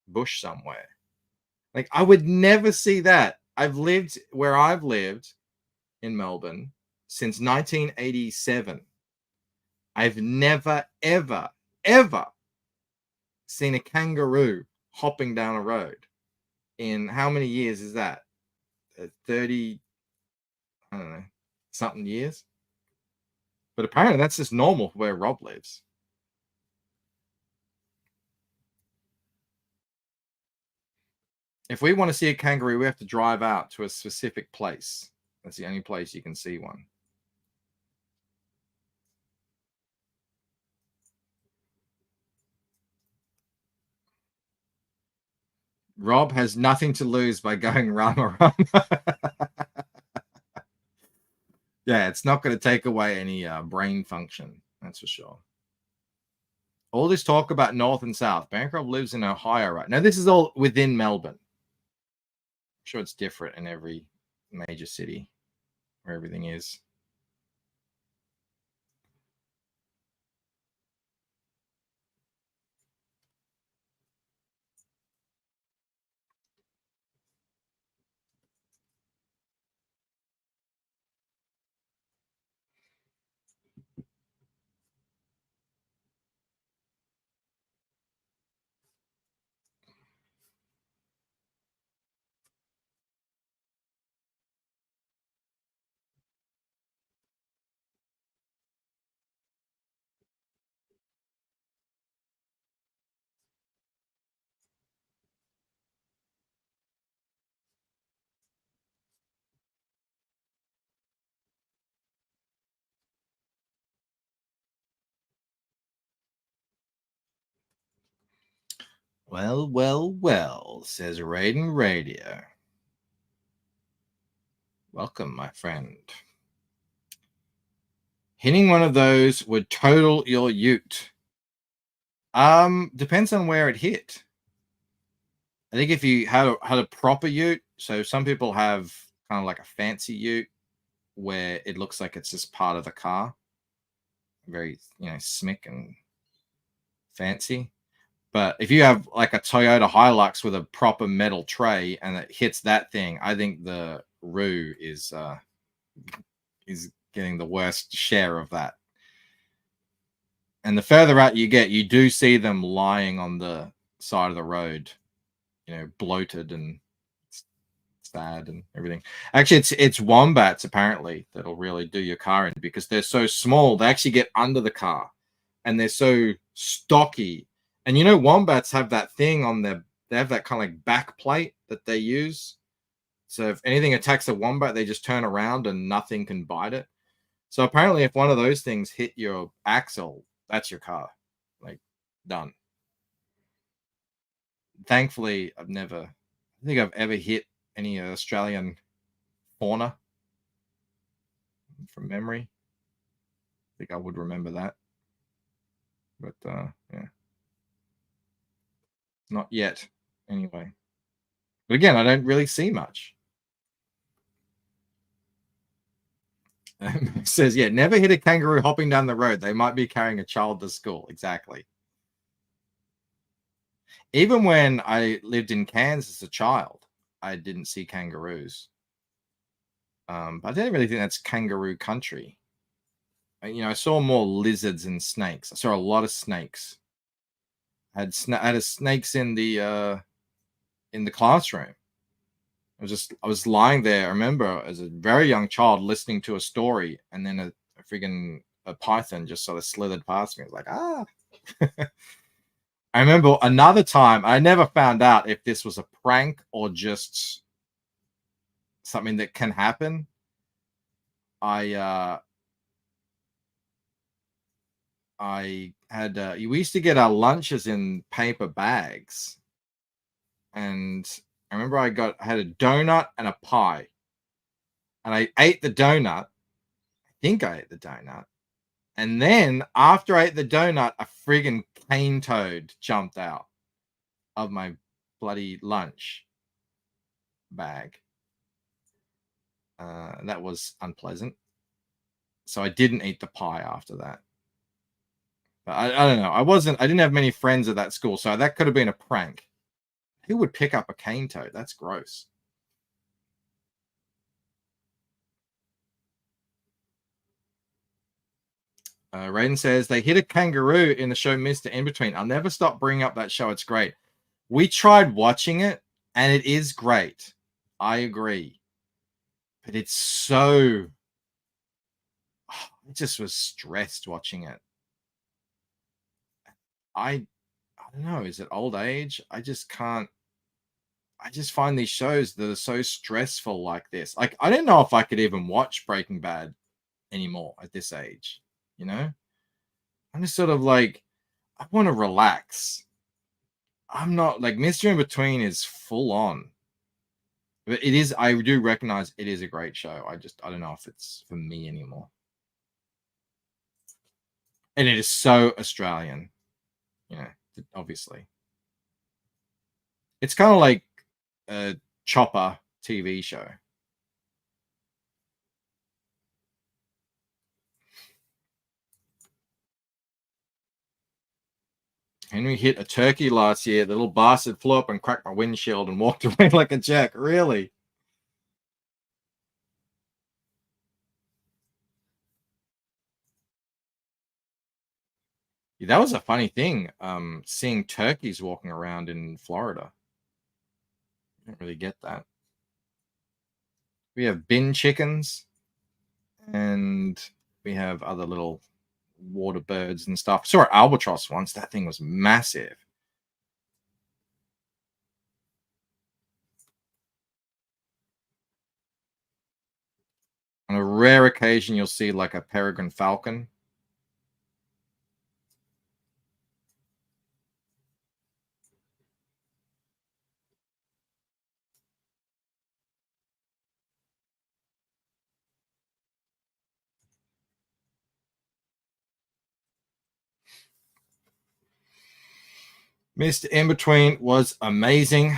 [SPEAKER 6] bush somewhere. Like, I would never see that. I've lived where I've lived in Melbourne since 1987. I've never, ever, ever seen a kangaroo hopping down a road. In how many years is that? 30, I don't know, something years. But apparently that's just normal where Rob lives. If we want to see a kangaroo, we have to drive out to a specific place. That's the only place you can see one. Rob has nothing to lose by going Rama Rama. Yeah, it's not going to take away any brain function. That's for sure. All this talk about North and South. Bancroft lives in Ohio right now. This is all within Melbourne. I'm sure it's different in every major city where everything is. Well, well, well, says Raiden Radio. Welcome, my friend. Hitting one of those would total your ute. Depends on where it hit. I think if you had a proper ute, so some people have kind of like a fancy ute where it looks like it's just part of the car. Very, smick and fancy. But if you have like a Toyota Hilux with a proper metal tray and it hits that thing, I think the Roo is getting the worst share of that. And the further out you get, you do see them lying on the side of the road, bloated and sad and everything. Actually, it's wombats apparently that'll really do your car in because they're so small. They actually get under the car and they're so stocky. And wombats have that thing on they have that kind of like back plate that they use. So if anything attacks a wombat, they just turn around and nothing can bite it. So apparently if one of those things hit your axle, that's your car. Like, done. Thankfully, I don't think I've ever hit any Australian fauna from memory. I think I would remember that. But, yeah. Not yet, anyway. But again, I don't really see much. It says, yeah, never hit a kangaroo hopping down the road. They might be carrying a child to school. Exactly. Even when I lived in Kansas as a child, I didn't see kangaroos. But I don't really think that's kangaroo country. I saw more lizards and snakes. I saw a lot of snakes. I had snakes in the classroom. I was lying there. I remember as a very young child listening to a story, and then a python just sort of slithered past me. I was like, ah. I remember another time. I never found out if this was a prank or just something that can happen. We used to get our lunches in paper bags, and I remember I had a donut and a pie, and I ate the donut. I think I ate the donut, and then after I ate the donut, a friggin' cane toad jumped out of my bloody lunch bag. That was unpleasant. So I didn't eat the pie after that. But I don't know. I didn't have many friends at that school, so that could have been a prank. Who would pick up a cane toad? That's gross. Raiden says, they hit a kangaroo in the show Mr. In Between. I'll never stop bringing up that show. It's great. We tried watching it, and it is great. I agree. But it's so... I just was stressed watching it. I don't know. Is it old age? I just can't. I just find these shows that are so stressful like this. Like, I don't know if I could even watch Breaking Bad anymore at this age. I'm just sort of like, I want to relax. I'm not like Mr. In Between is full on. But it is, I do recognize it is a great show. I don't know if it's for me anymore. And it is so Australian, obviously. It's kind of like a Chopper TV show. Henry hit a turkey last year. The little bastard flew up and cracked my windshield and walked away like a jerk. Really? Yeah, that was a funny thing, seeing turkeys walking around in Florida. I don't really get that. We have bin chickens, and we have other little water birds and stuff. I saw an albatross once. That thing was massive. On a rare occasion, you'll see like a peregrine falcon. Mr. In Between was amazing.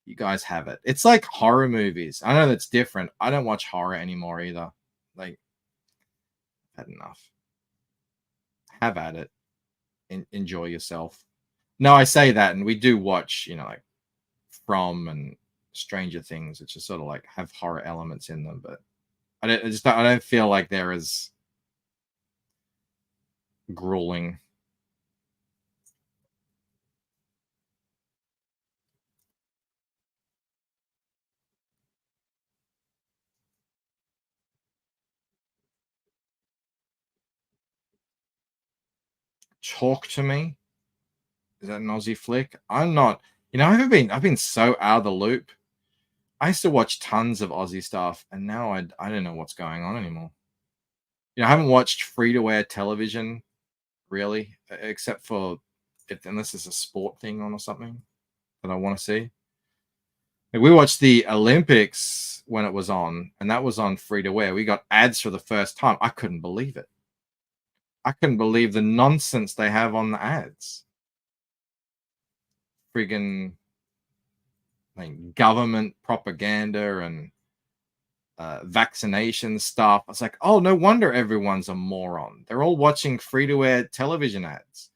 [SPEAKER 6] You guys have it. It's like horror movies. I know that's different. I don't watch horror anymore either. Like, I've had enough. Have at it. Enjoy yourself. No, I say that, and we do watch, like From and Stranger Things, which is sort of like have horror elements in them, but I don't feel like they're as grueling. Talk to Me. Is that an Aussie flick? I'm not. I've been so out of the loop. I used to watch tons of Aussie stuff, and now I don't know what's going on anymore. I haven't watched free-to-air television really, except for unless it's a sport thing on or something that I want to see. Like, we watched the Olympics when it was on, and that was on free-to-air. We got ads for the first time. I couldn't believe it. I couldn't believe the nonsense they have on the ads. Friggin' like government propaganda and vaccination stuff. I was like, oh, no wonder everyone's a moron. They're all watching free-to-air television ads.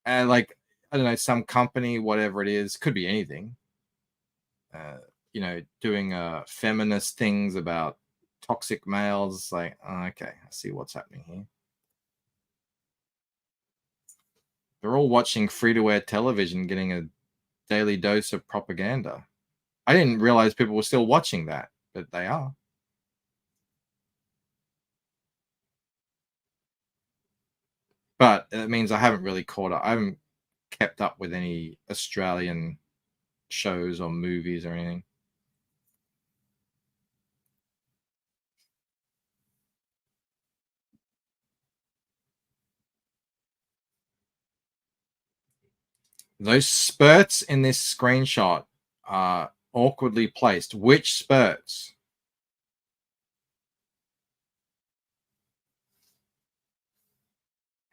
[SPEAKER 6] And like, I don't know, some company, whatever it is, could be anything, doing feminist things about toxic males. Like, okay, I see what's happening here. They're all watching free-to-air television, getting a daily dose of propaganda. I didn't realize people were still watching that, but they are. But it means I haven't really caught up. I haven't kept up with any Australian shows or movies or anything. Those spurts in this screenshot are awkwardly placed. Which spurts?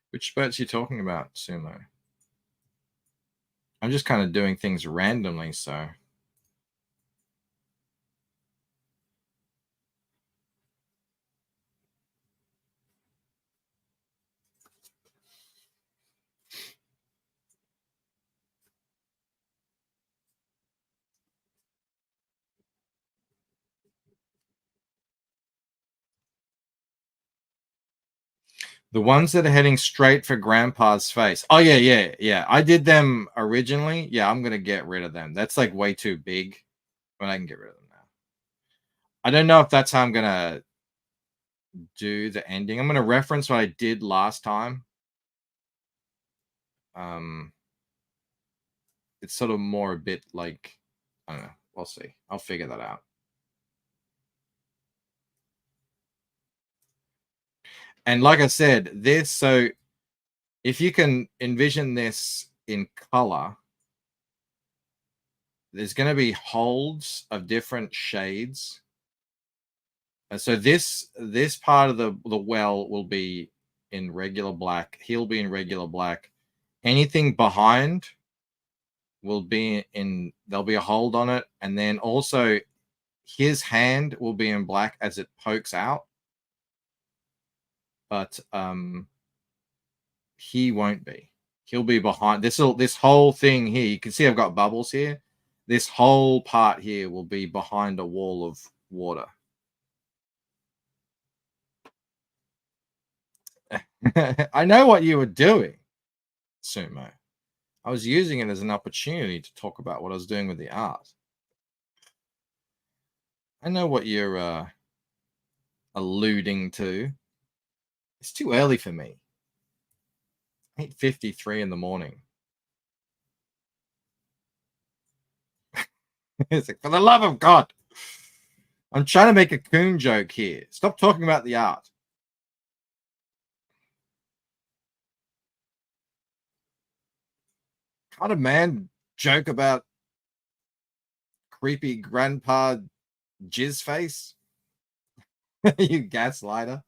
[SPEAKER 6] Which spurts are you talking about, Sumo? I'm just kind of doing things randomly, so. The ones that are heading straight for Grandpa's face. Oh, yeah. I did them originally. Yeah, I'm going to get rid of them. That's like way too big, but I can get rid of them now. I don't know if that's how I'm going to do the ending. I'm going to reference what I did last time. It's sort of more a bit like, I don't know. We'll see. I'll figure that out. And like I said, so if you can envision this in color, there's going to be holds of different shades. And so this part of the well will be in regular black. He'll be in regular black. Anything behind will be there'll be a hold on it. And then also his hand will be in black as it pokes out. But he won't be. He'll be behind. This whole thing here, you can see I've got bubbles here. This whole part here will be behind a wall of water. I know what you were doing, Sumo. I was using it as an opportunity to talk about what I was doing with the art. I know what you're alluding to. It's too early for me. 8:53 in the morning. It's like, for the love of God. I'm trying to make a coon joke here. Stop talking about the art. Can't a man joke about creepy grandpa jizz face? You gaslighter.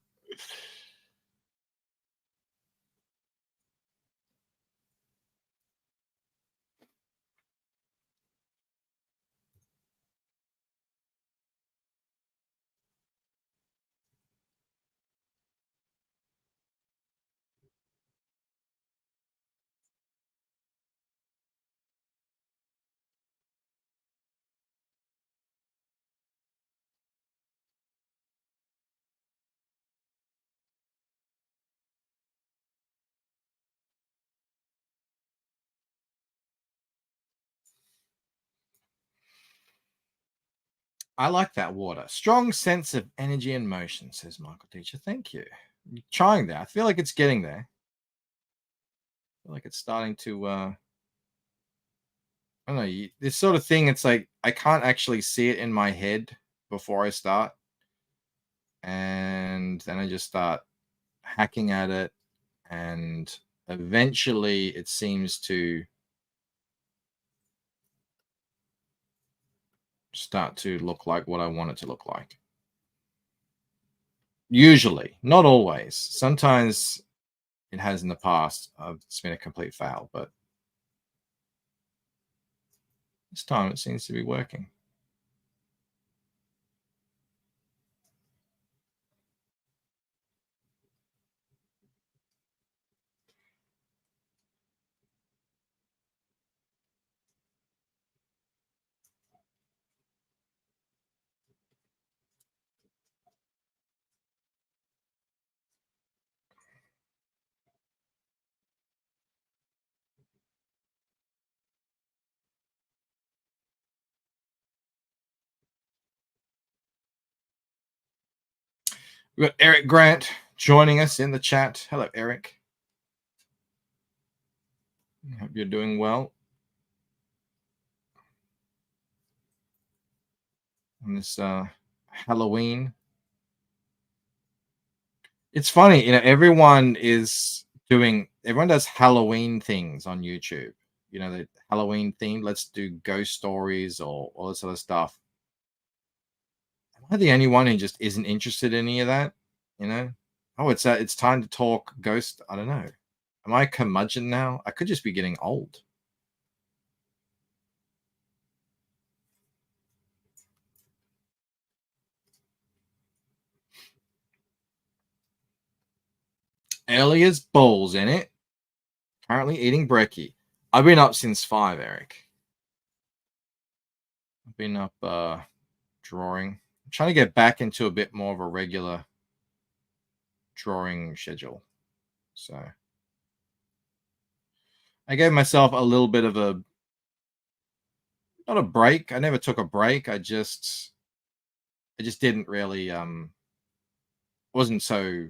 [SPEAKER 6] I like that water. Strong sense of energy and motion, says Michael Teacher. Thank you. You're trying there. I feel like it's getting there. I feel like it's starting to I don't know, this sort of thing, it's like I can't actually see it in my head before I start. And then I just start hacking at it, and eventually it seems to start to look like what I want it to look like. Usually, not always. Sometimes it has in the past. It's been a complete fail, but this time it seems to be working. We've got Eric Grant joining us in the chat. Hello, Eric. Hope you're doing well on this Halloween. It's funny, everyone does Halloween things on YouTube. The Halloween theme. Let's do ghost stories or all this other stuff. Am I the only one who just isn't interested in any of that? Oh, it's time to talk ghost. I don't know. Am I a curmudgeon now? I could just be getting old. Elia's bowls in it. Currently eating brekkie. I've been up since 5, Eric. I've been up drawing. I'm trying to get back into a bit more of a regular drawing schedule. So I gave myself a little bit of not a break. I never took a break. I just didn't really wasn't so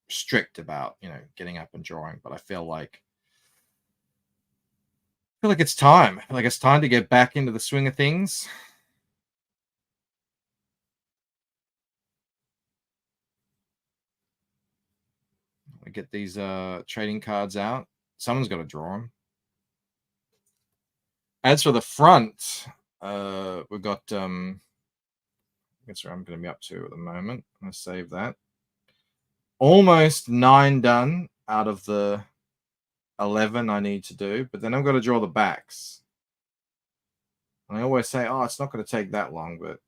[SPEAKER 6] strict about, getting up and drawing, but I feel like it's time. I feel like it's time to get back into the swing of things. I get these trading cards out. Someone's got to draw them. As for the front, we've got that's what I'm going to be up to at the moment. I'm going to save that. Almost 9 done out of the 11 I need to do, but then I've got to draw the backs. And I always say, oh, it's not going to take that long, but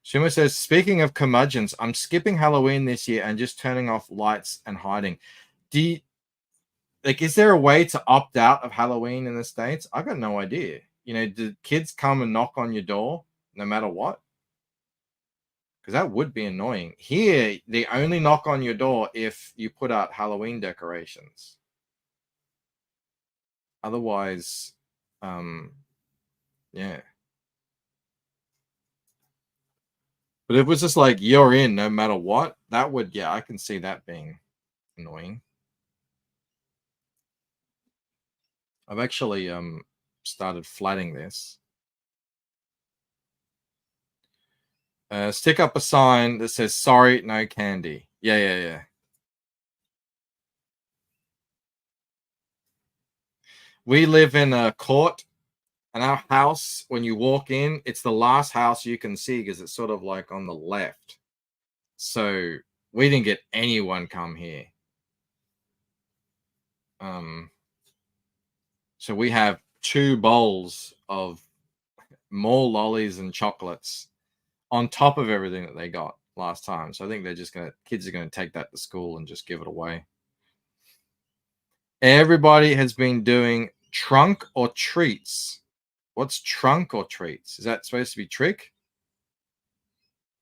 [SPEAKER 6] Shima says, speaking of curmudgeons, I'm skipping Halloween this year and just turning off lights and hiding. Is there a way to opt out of Halloween in the States? I've got no idea. Do kids come and knock on your door no matter what? Because that would be annoying. Here, they only knock on your door if you put out Halloween decorations. Otherwise, yeah. But if it was just like, you're in no matter what, that would, yeah, I can see that being annoying. I've actually started flatting this. Stick up a sign that says, sorry, no candy. Yeah. We live in a court, and our house, when you walk in, it's the last house you can see because it's sort of like on the left. So we didn't get anyone come here. So we have 2 bowls of more lollies and chocolates on top of everything that they got last time. So I think kids are going to take that to school and just give it away. Everybody has been doing trunk or treats. What's trunk or treats? Is that supposed to be trick?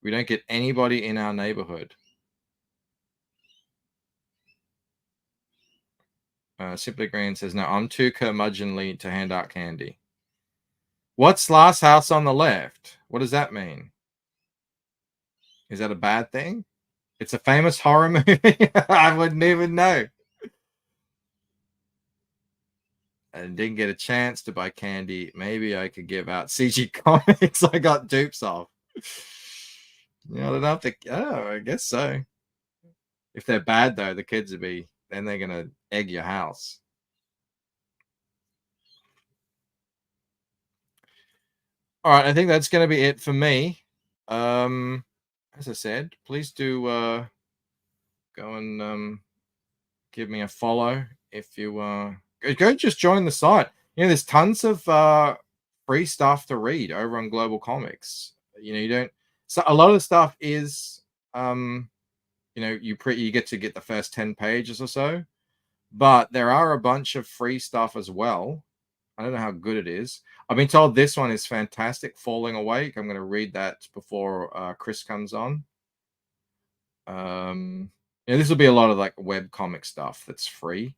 [SPEAKER 6] We don't get anybody in our neighborhood. Simply Green says, no, I'm too curmudgeonly to hand out candy. What's Last House on the Left? What does that mean? Is that a bad thing? It's a famous horror movie? I wouldn't even know. And didn't get a chance to buy candy. Maybe I could give out CG comics I got dupes of. Yeah, I don't have to. Oh, I guess so. If they're bad, though, the kids will be, then they're going to egg your house. All right, I think that's going to be it for me. As I said, please do go and give me a follow if you go just join the site. You know, there's tons of free stuff to read over on Global Comics. You know, you don't. So a lot of the stuff is, you know, you get to get the first 10 pages or so, but there are a bunch of free stuff as well. I don't know how good it is. I've been told this one is fantastic, Falling Awake. I'm going to read that before Chris comes on. You know, this will be a lot of like web comic stuff that's free.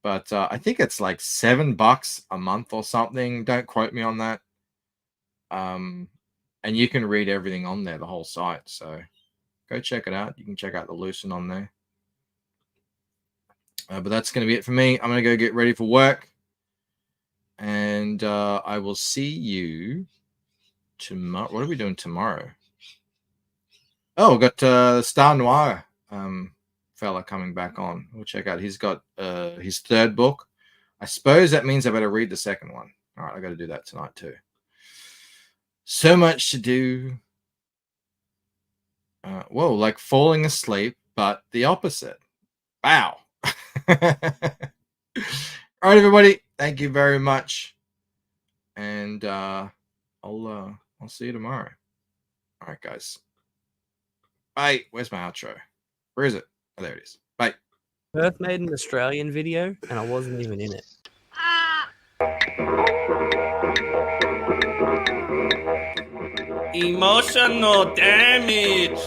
[SPEAKER 6] But I think it's like $7 a month or something. Don't quote me on that. And you can read everything on there, the whole site. So go check it out. You can check out the Lucent on there. But that's going to be it for me. I'm going to go get ready for work. And I will see you tomorrow. What are we doing tomorrow? Oh, we've got Star Noir fella coming back on. We'll check out. He's got his third book. I suppose that means I better read the second one. All right, I got to do that tonight too. So much to do. Whoa, like falling asleep, but the opposite. Wow. All right, everybody. Thank you very much. And I'll see you tomorrow. All right, guys. Bye. Where's my outro? Where is it? Oh, there it is. Bye.
[SPEAKER 10] Perth made an Australian video, and I wasn't even in it.
[SPEAKER 2] Emotional damage.